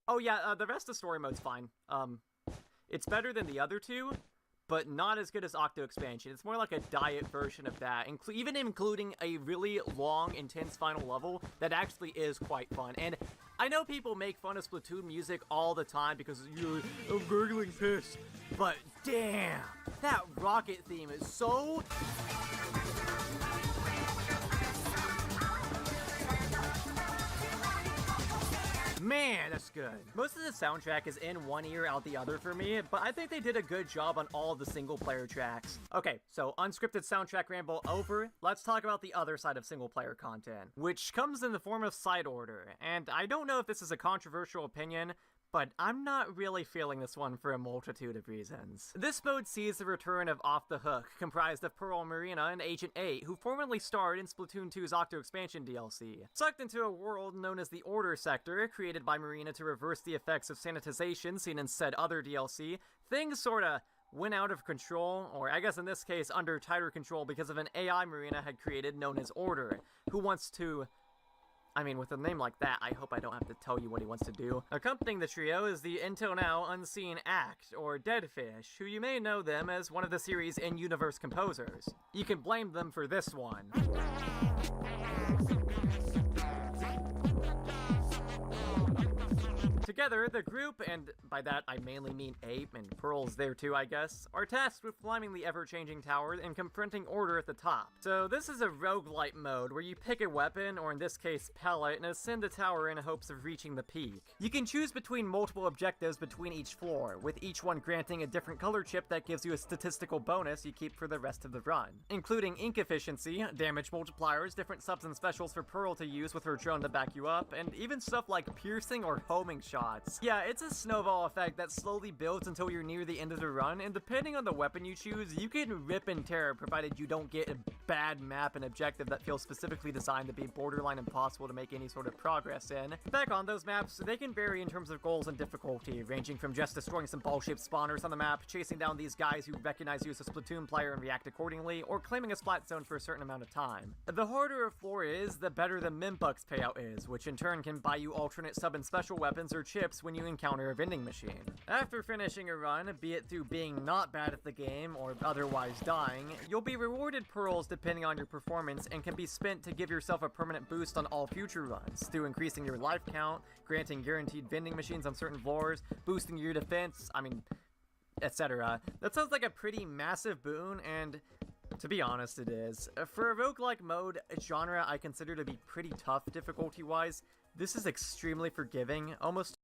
Oh yeah, the rest of story mode's fine. It's better than the other two, but not as good as Octo Expansion. It's more like a diet version of that, even including a really long, intense final level that actually is quite fun. And I know people make fun of Splatoon music all the time because I'm gurgling piss, but damn, that rocket theme is so... Man, that's good. Most of the soundtrack is in one ear out the other for me, but I think they did a good job on all of the single player tracks. Okay, so unscripted soundtrack ramble over, let's talk about the other side of single player content, which comes in the form of side order. And I don't know if this is a controversial opinion, but I'm not really feeling this one for a multitude of reasons. This mode sees the return of Off the Hook, comprised of Pearl Marina and Agent 8, who formerly starred in Splatoon 2's Octo Expansion DLC. Sucked into a world known as the Order Sector, created by Marina to reverse the effects of sanitization seen in said other DLC, things sorta went out of control, or I guess in this case under tighter control because of an AI Marina had created known as Order, who wants to... I mean, with a name like that, I hope I don't have to tell you what he wants to do. Accompanying the trio is the until now unseen Act, or Deadfish, who you may know them as one of the series' in-universe composers. You can blame them for this one. Together, the group, and by that I mainly mean Ape, and Pearl's there too, I guess, are tasked with climbing the ever-changing tower and confronting Order at the top. So this is a roguelite mode where you pick a weapon, or in this case pallet, and ascend the tower in hopes of reaching the peak. You can choose between multiple objectives between each floor, with each one granting a different color chip that gives you a statistical bonus you keep for the rest of the run, including ink efficiency, damage multipliers, different subs and specials for Pearl to use with her drone to back you up, and even stuff like piercing or homing shots. Yeah, it's a snowball effect that slowly builds until you're near the end of the run, and depending on the weapon you choose, you can rip and tear provided you don't get a bad map and objective that feels specifically designed to be borderline impossible to make any sort of progress in. Back on those maps, they can vary in terms of goals and difficulty, ranging from just destroying some ball-shaped spawners on the map, chasing down these guys who recognize you as a Splatoon player and react accordingly, or claiming a splat zone for a certain amount of time. The harder a floor is, the better the Mimbucks payout is, which in turn can buy you alternate sub and special weapons or chips when you encounter a vending machine. After finishing a run, be it through being not bad at the game or otherwise dying, you'll be rewarded pearls depending on your performance and can be spent to give yourself a permanent boost on all future runs, through increasing your life count, granting guaranteed vending machines on certain floors, boosting your defense, etc. That sounds like a pretty massive boon, and to be honest, it is. For a roguelike mode, a genre I consider to be pretty tough difficulty-wise, this is extremely forgiving, almost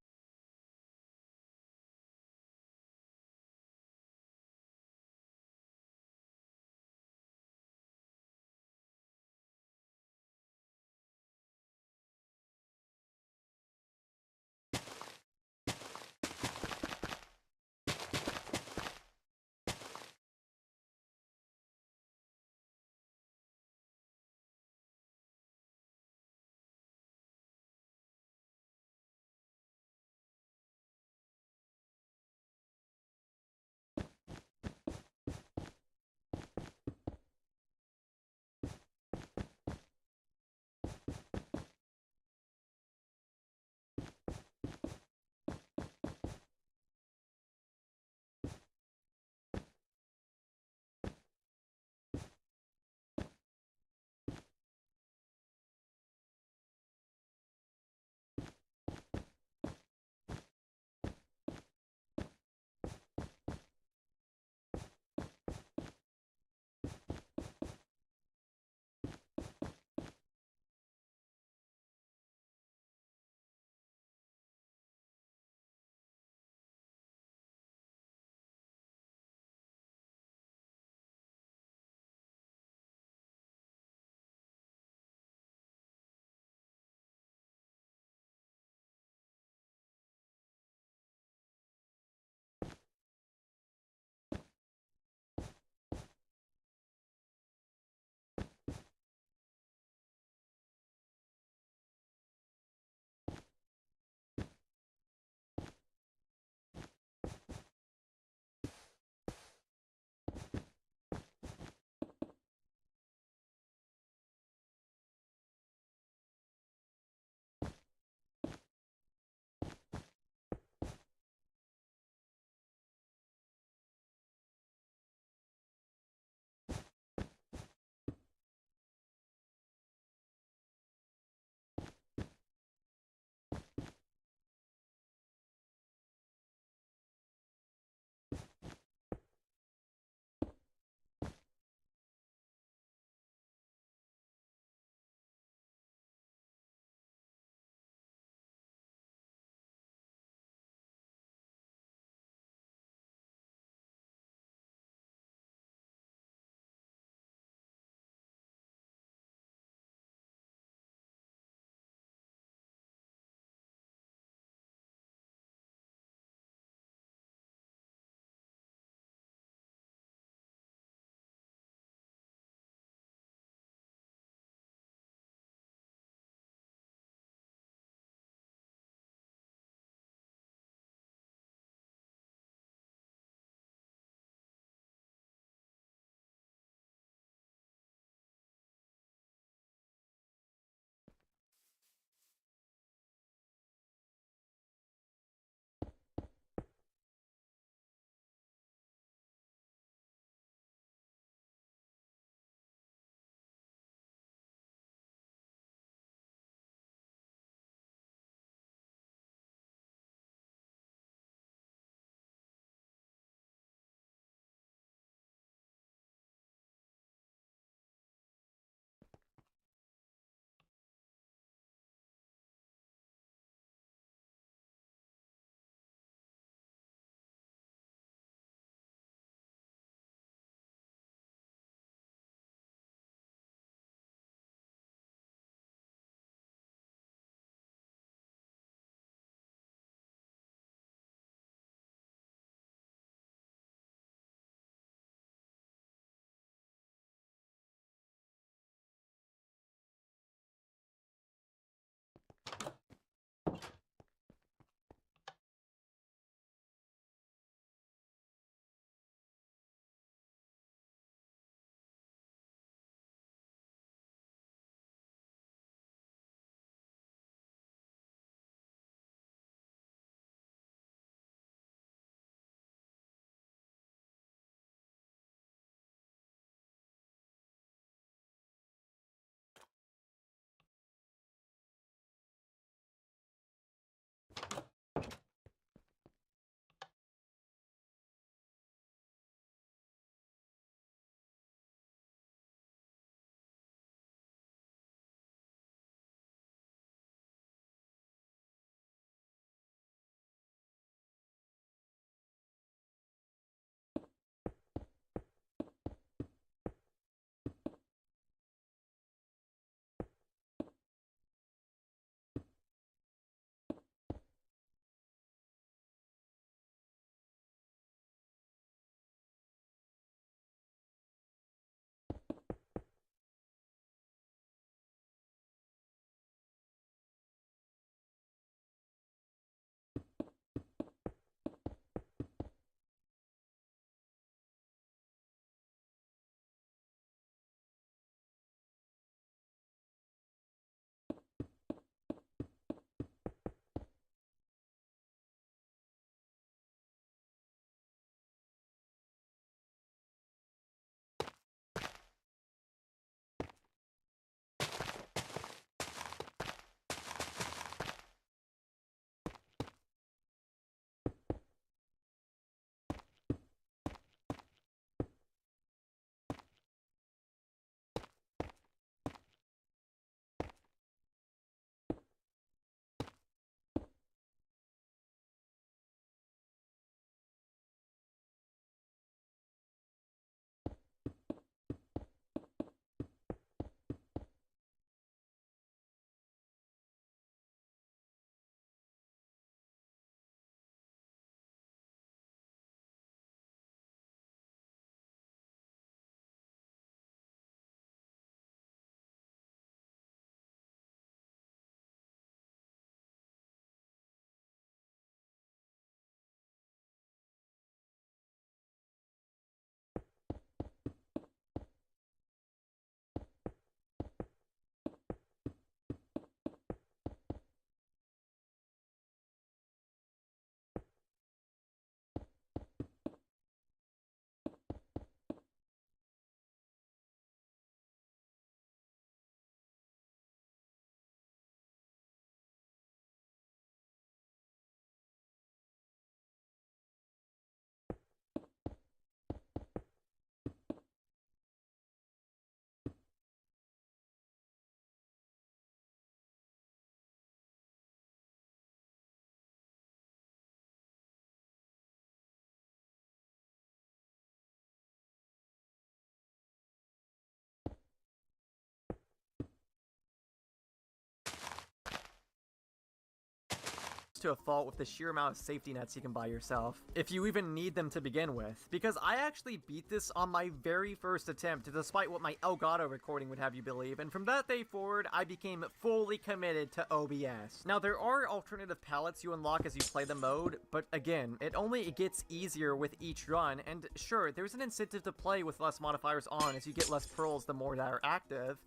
to a fault with the sheer amount of safety nets you can buy yourself, if you even need them to begin with, because I actually beat this on my very first attempt, despite what my Elgato recording would have you believe, and from that day forward, I became fully committed to OBS. Now, there are alternative palettes you unlock as you play the mode, but again, it only gets easier with each run, and sure, there's an incentive to play with less modifiers on as you get less pearls the more that are active,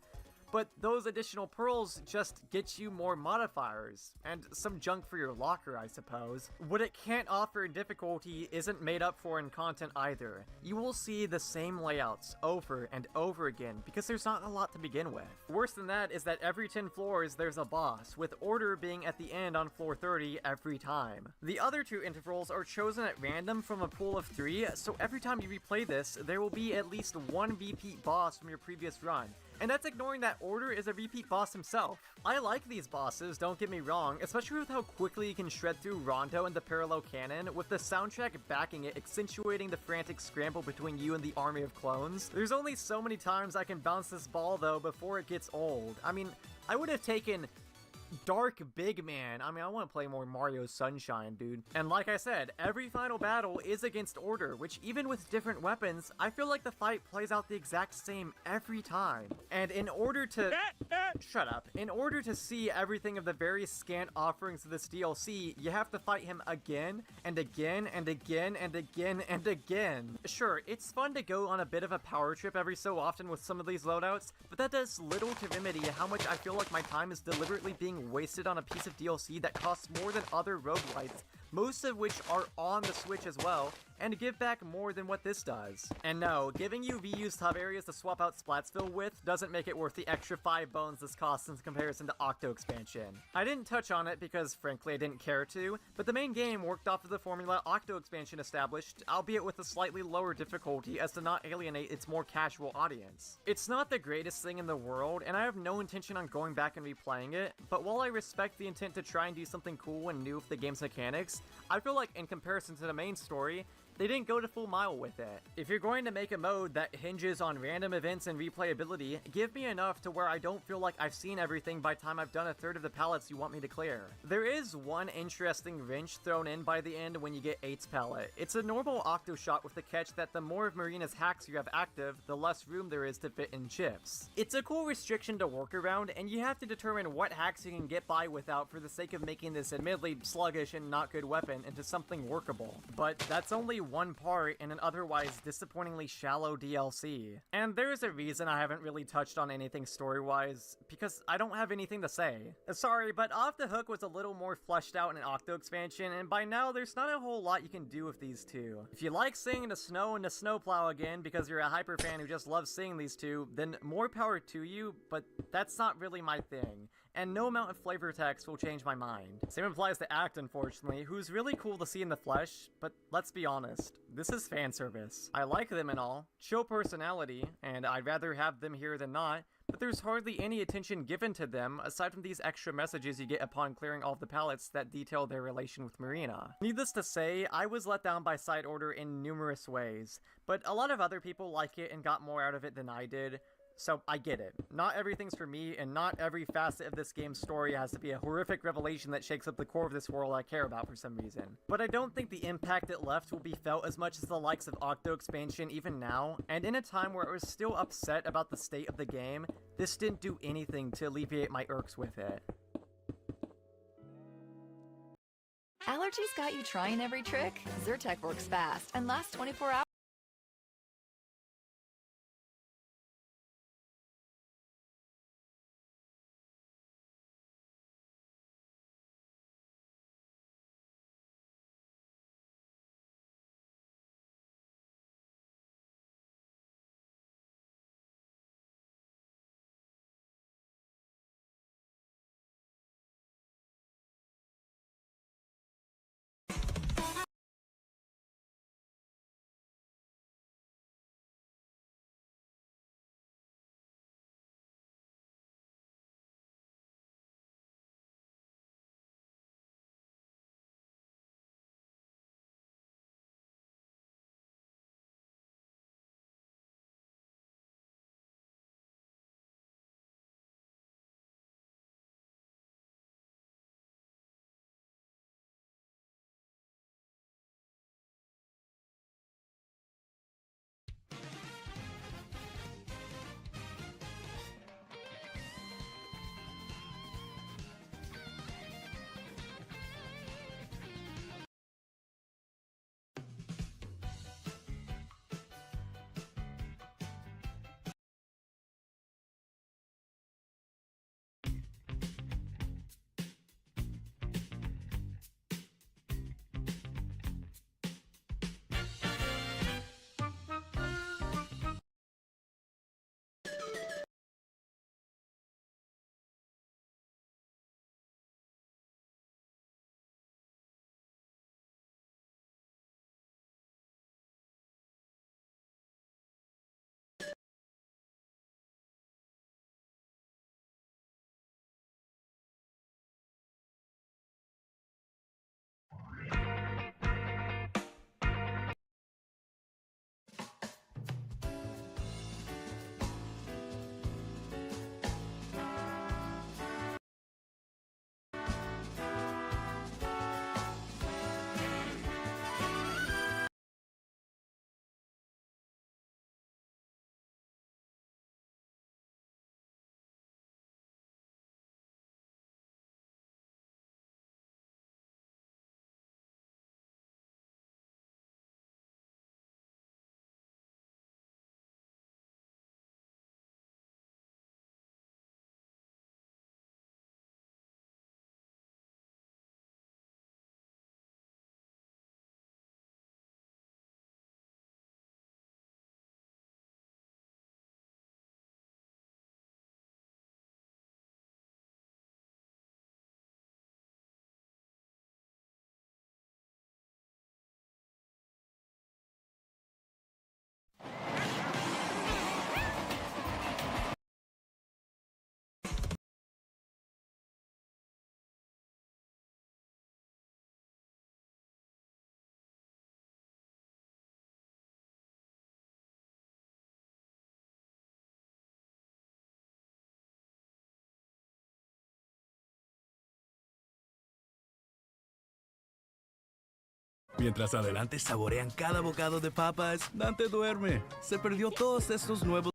but those additional pearls just get you more modifiers, and some junk for your locker, I suppose. What it can't offer in difficulty isn't made up for in content either. You will see the same layouts over and over again, because there's not a lot to begin with. Worse than that is that every 10 floors there's a boss, with order being at the end on floor 30 every time. The other 2 intervals are chosen at random from a pool of 3, so every time you replay this, there will be at least one repeat boss from your previous run. And that's ignoring that Order is a repeat boss himself. I like these bosses, don't get me wrong, especially with how quickly you can shred through Rondo and the parallel cannon, with the soundtrack backing it, accentuating the frantic scramble between you and the army of clones. There's only so many times I can bounce this ball though before it gets old. I mean, I would have taken Dark Big Man. I mean, I want to play more Mario Sunshine, dude. And like I said, every final battle is against Order, which even with different weapons, I feel like the fight plays out the exact same every time. And in order to... Shut up. In order to see everything of the various scant offerings of this DLC, you have to fight him again, and again, and again, and again, and again. Sure, it's fun to go on a bit of a power trip every so often with some of these loadouts, but that does little to remedy how much I feel like my time is deliberately being wasted on a piece of DLC that costs more than other roguelites, most of which are on the Switch as well, and give back more than what this does. And no, giving you reused hub areas to swap out Splatsville with doesn't make it worth the extra 5 bones this costs in comparison to Octo Expansion. I didn't touch on it because frankly I didn't care to, but the main game worked off of the formula Octo Expansion established, albeit with a slightly lower difficulty as to not alienate its more casual audience. It's not the greatest thing in the world, and I have no intention on going back and replaying it, but while I respect the intent to try and do something cool and new with the game's mechanics, I feel like in comparison to the main story, they didn't go to full mile with it. If you're going to make a mode that hinges on random events and replayability, give me enough to where I don't feel like I've seen everything by the time I've done a third of the pallets you want me to clear. There is one interesting wrench thrown in by the end when you get 8's pallet. It's a normal octo shot with the catch that the more of Marina's hacks you have active, the less room there is to fit in chips. It's a cool restriction to work around, and you have to determine what hacks you can get by without for the sake of making this admittedly sluggish and not good weapon into something workable. But that's only one part in an otherwise disappointingly shallow DLC. And there's a reason I haven't really touched on anything story-wise, because I don't have anything to say. Sorry, but Off the Hook was a little more fleshed out in an Octo Expansion, and by now there's not a whole lot you can do with these two. If you like seeing the snow and the snowplow again because you're a hyper fan who just loves seeing these two, then more power to you, but that's not really my thing. And no amount of flavor text will change my mind. Same applies to Act, unfortunately, who's really cool to see in the flesh, but let's be honest, this is fan service. I like them and all, show personality, and I'd rather have them here than not, but there's hardly any attention given to them aside from these extra messages you get upon clearing all of the pallets that detail their relation with Marina. Needless to say, I was let down by Side Order in numerous ways, but a lot of other people like it and got more out of it than I did. So I get it. Not everything's for me, and not every facet of this game's story has to be a horrific revelation that shakes up the core of this world I care about for some reason. But I don't think the impact it left will be felt as much as the likes of Octo Expansion even now, and in a time where I was still upset about the state of the game, this didn't do anything to alleviate my irks with it. Allergies got you trying every trick? Zyrtec works fast and lasts 24 hours. Mientras adelante saborean cada bocado de papas, Dante duerme. Se perdió todos estos nuevos...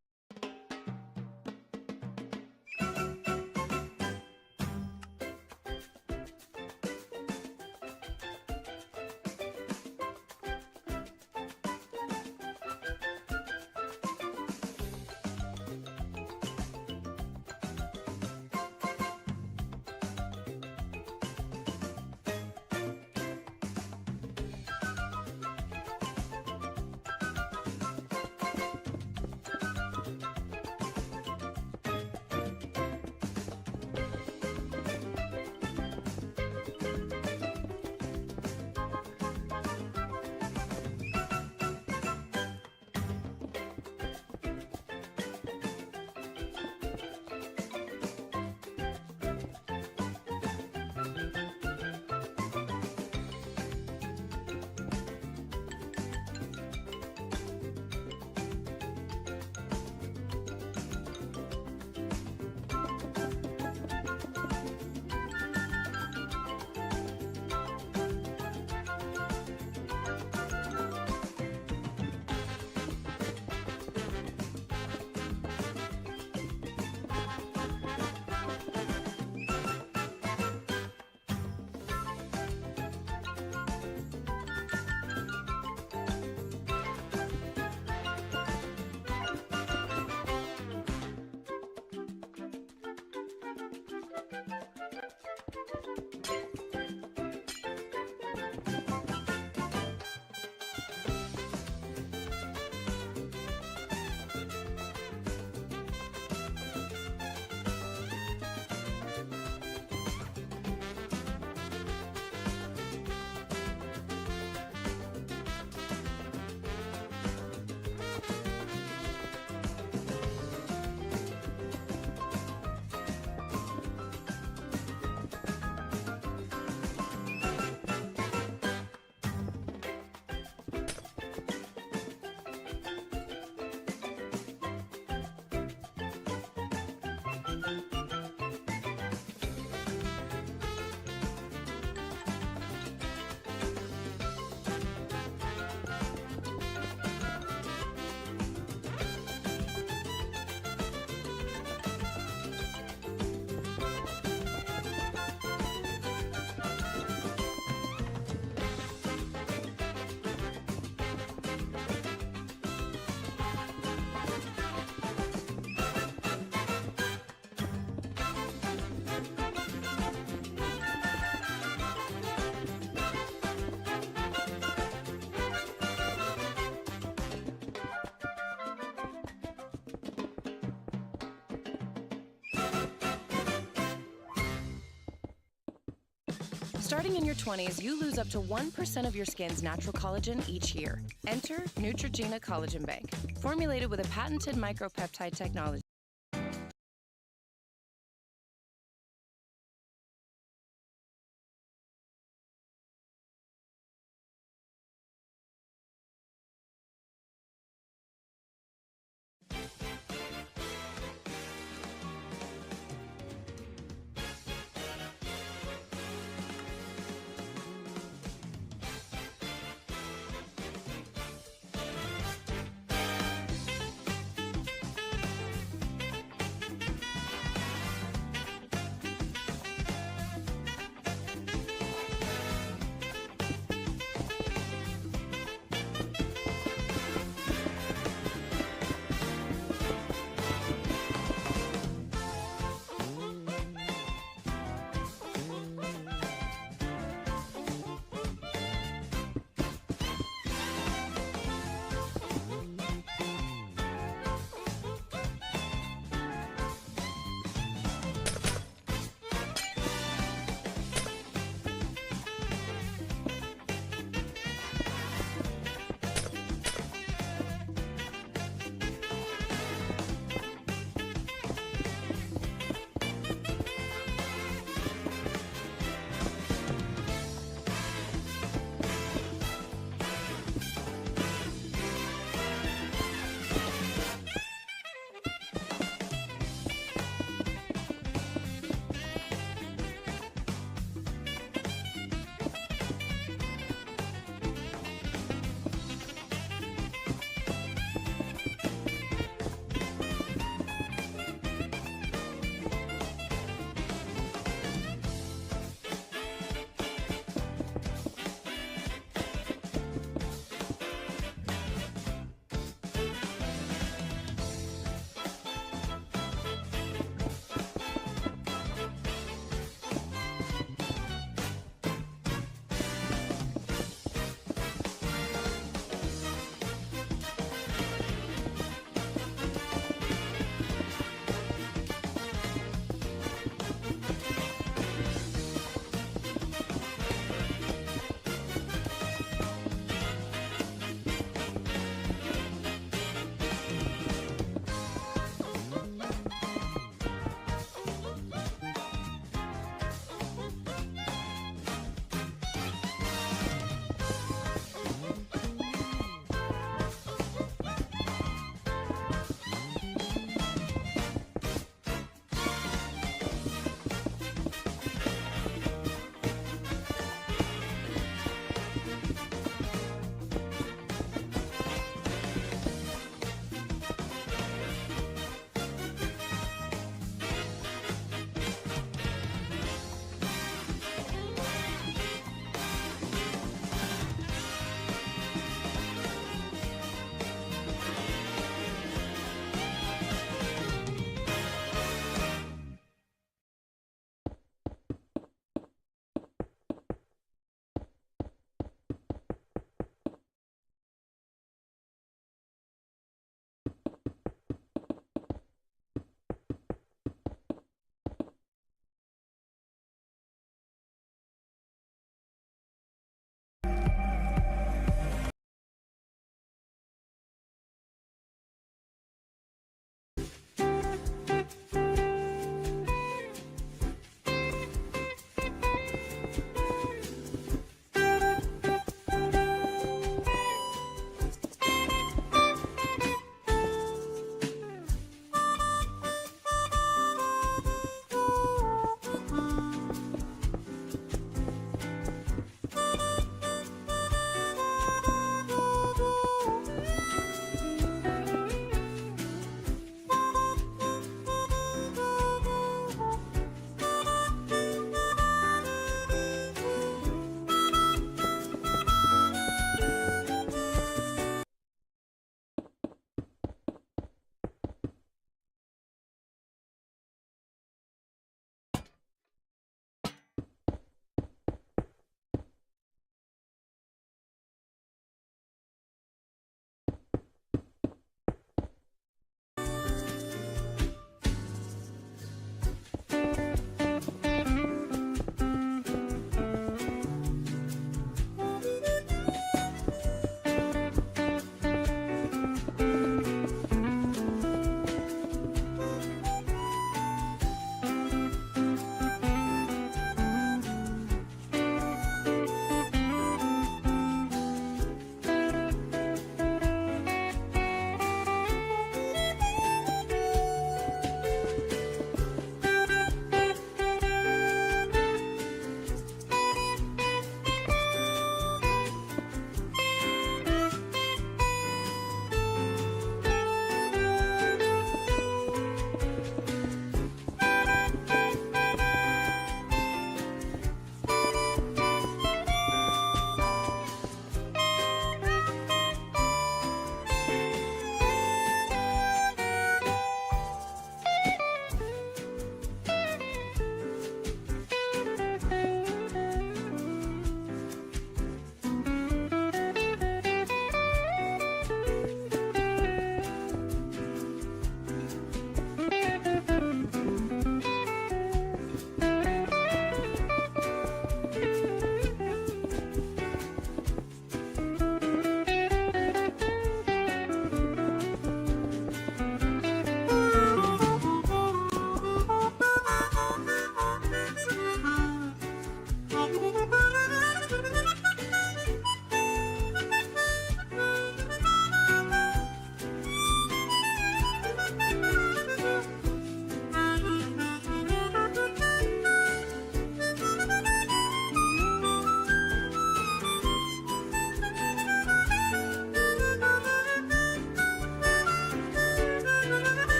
Starting in your 20s, you lose up to 1% of your skin's natural collagen each year. Enter Neutrogena Collagen Bank, formulated with a patented micropeptide technology.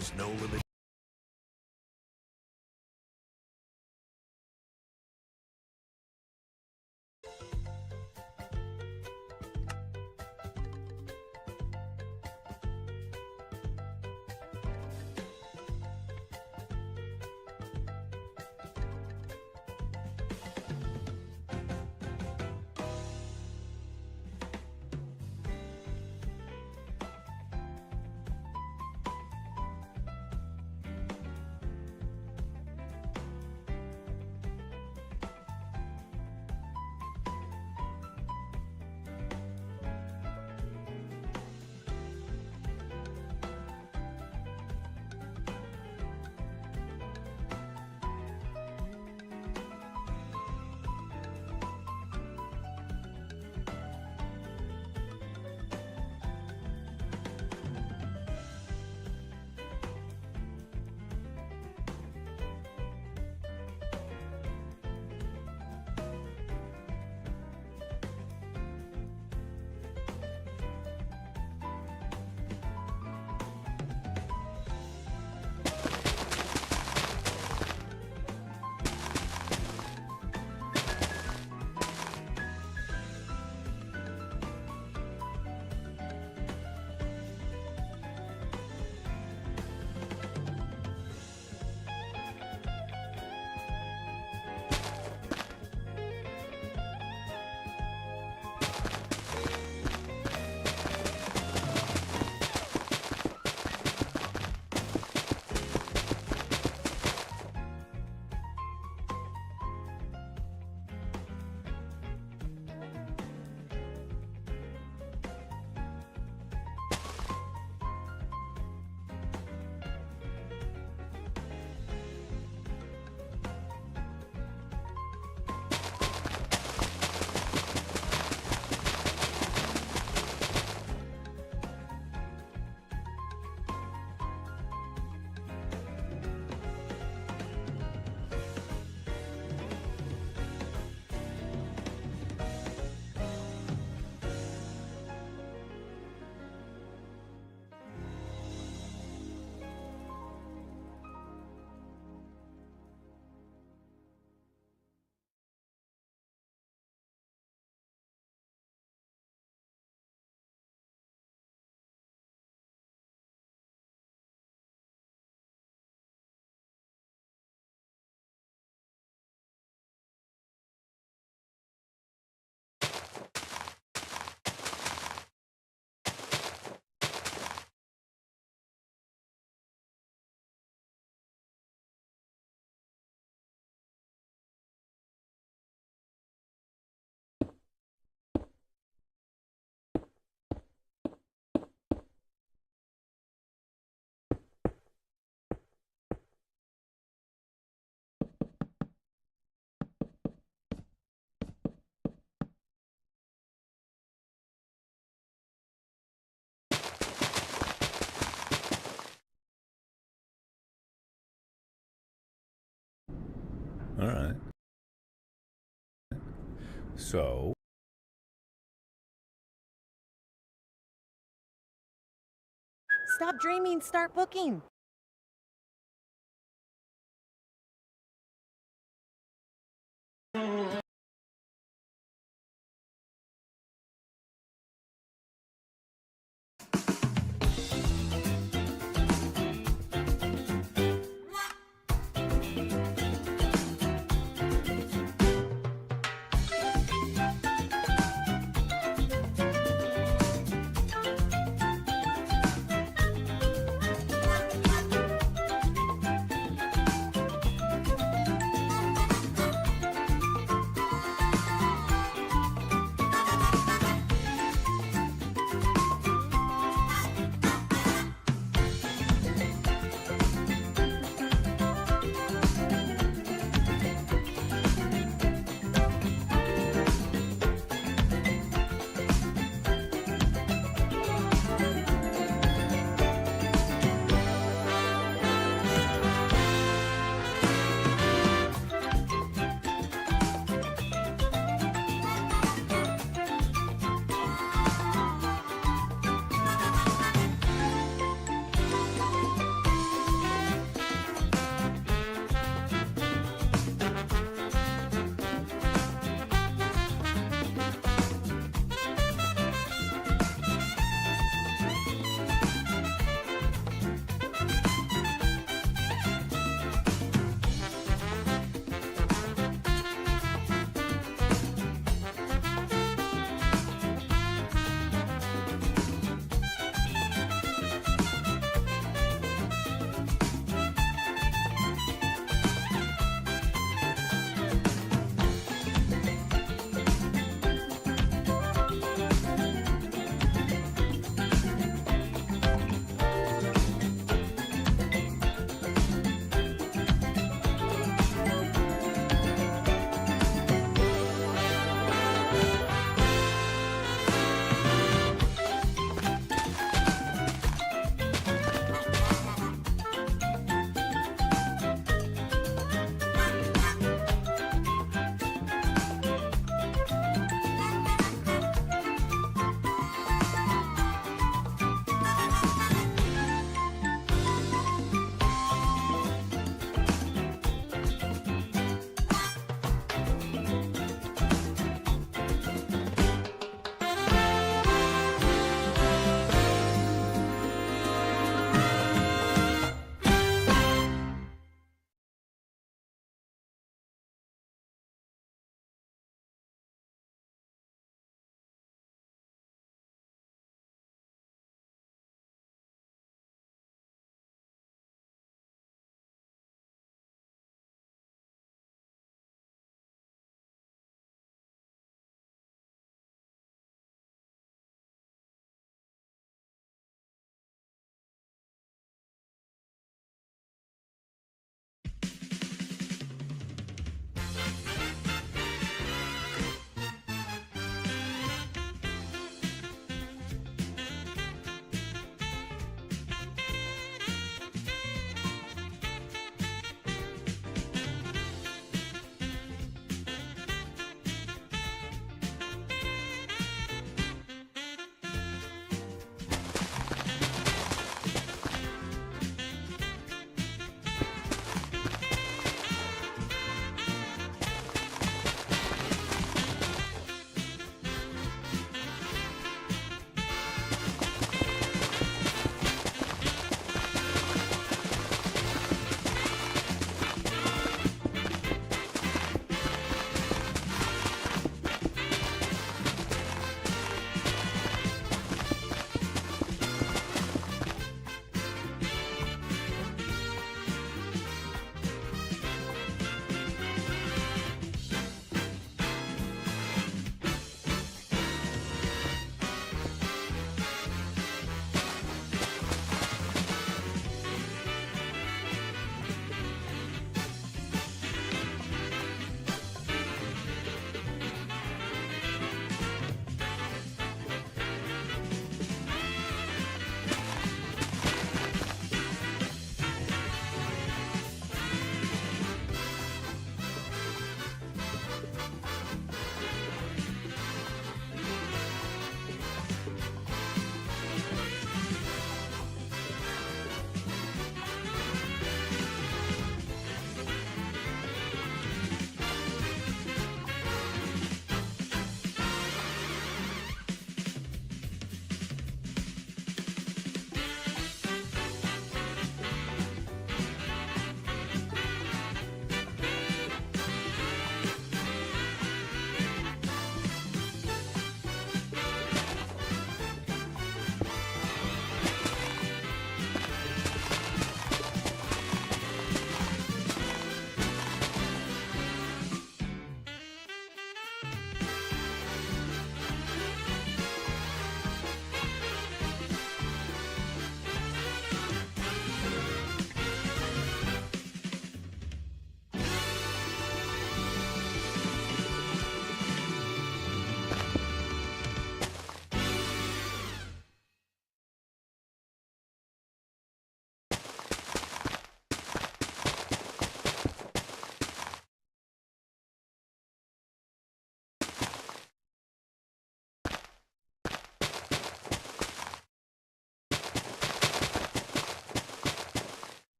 is no limit. All right. So. Stop dreaming, start booking.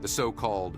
The so-called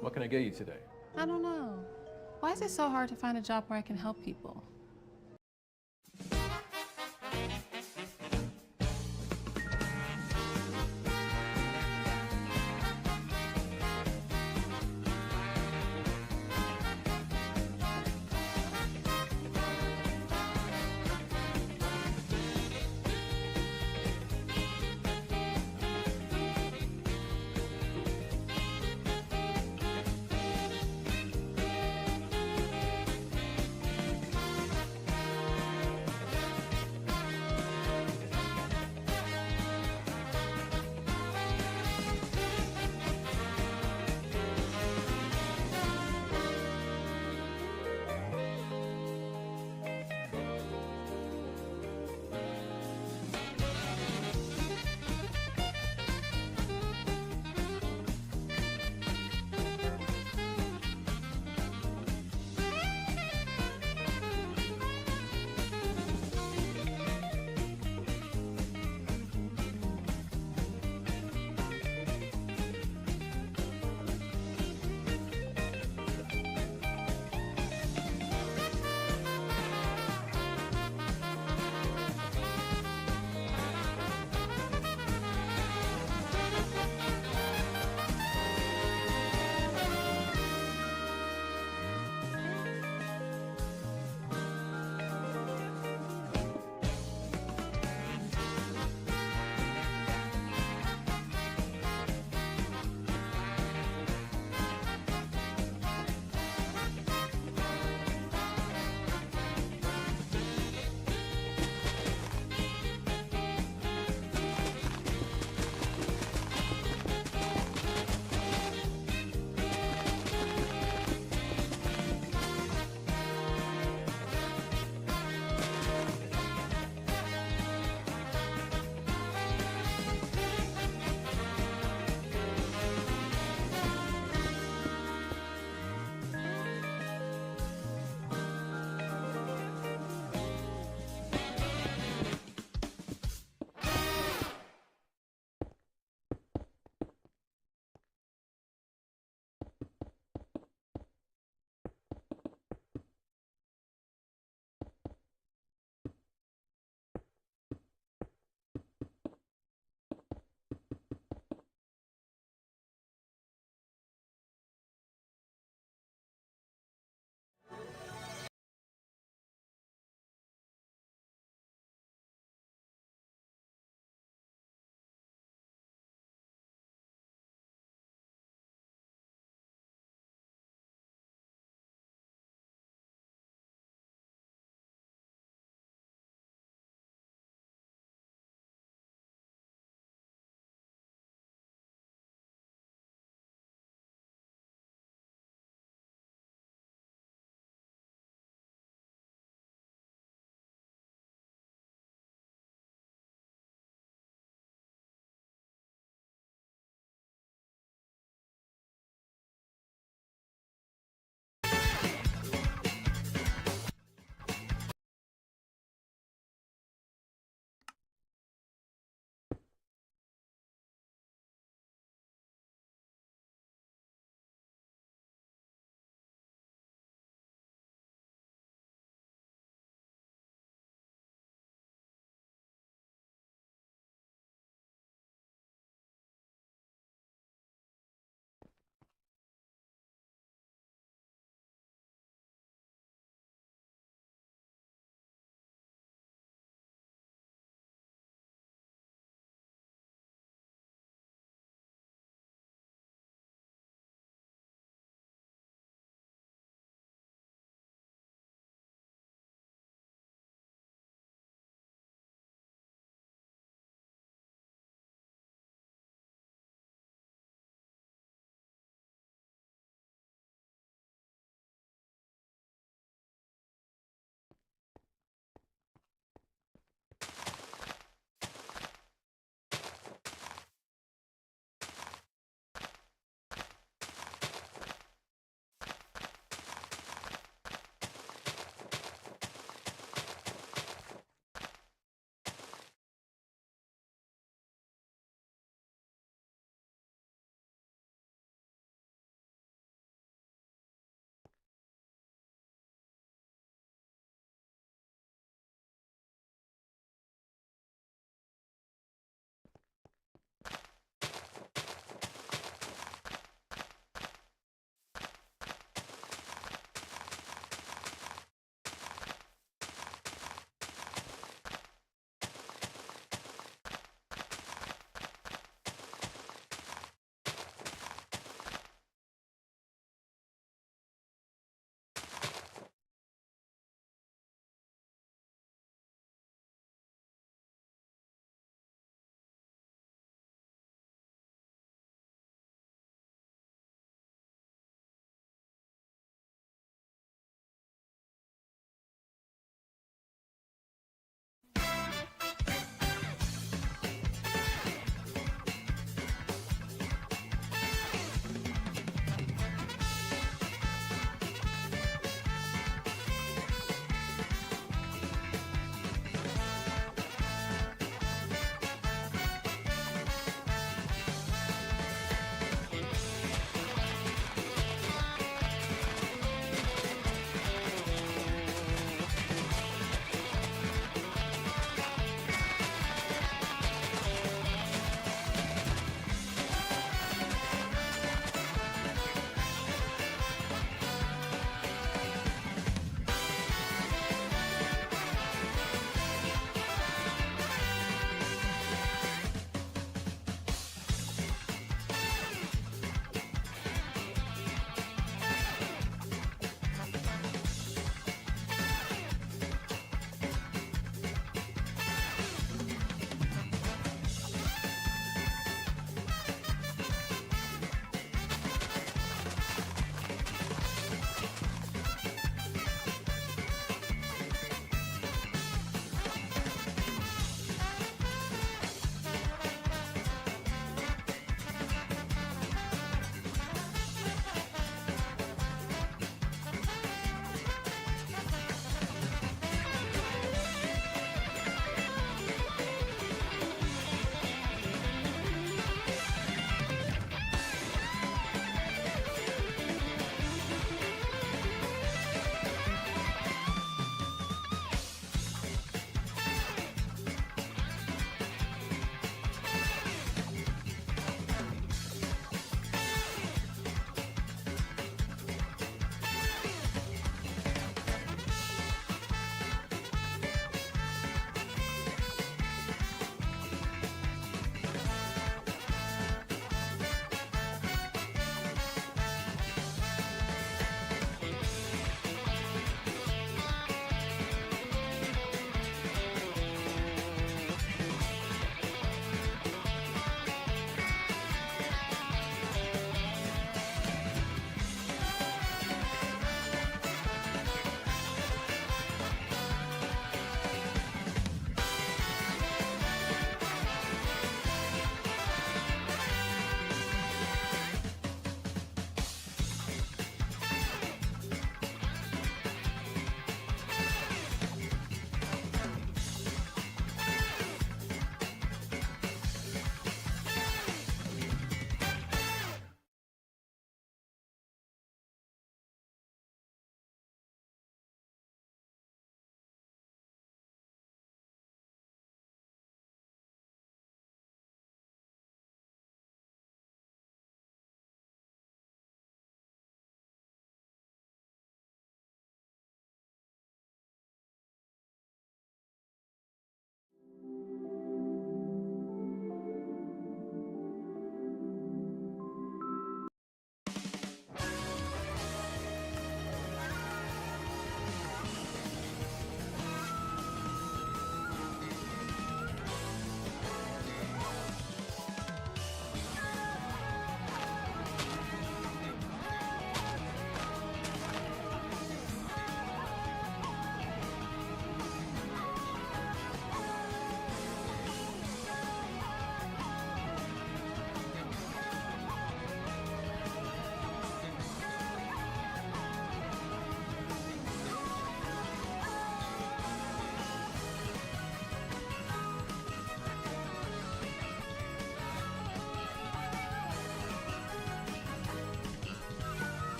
What can I get you today? I don't know. Why is it so hard to find a job where I can help people?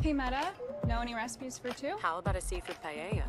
Hey Meta, know any recipes for two? How about a seafood paella?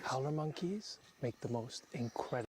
Howler monkeys make the most incredible.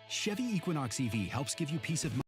Chevy Equinox EV helps give you peace of mind.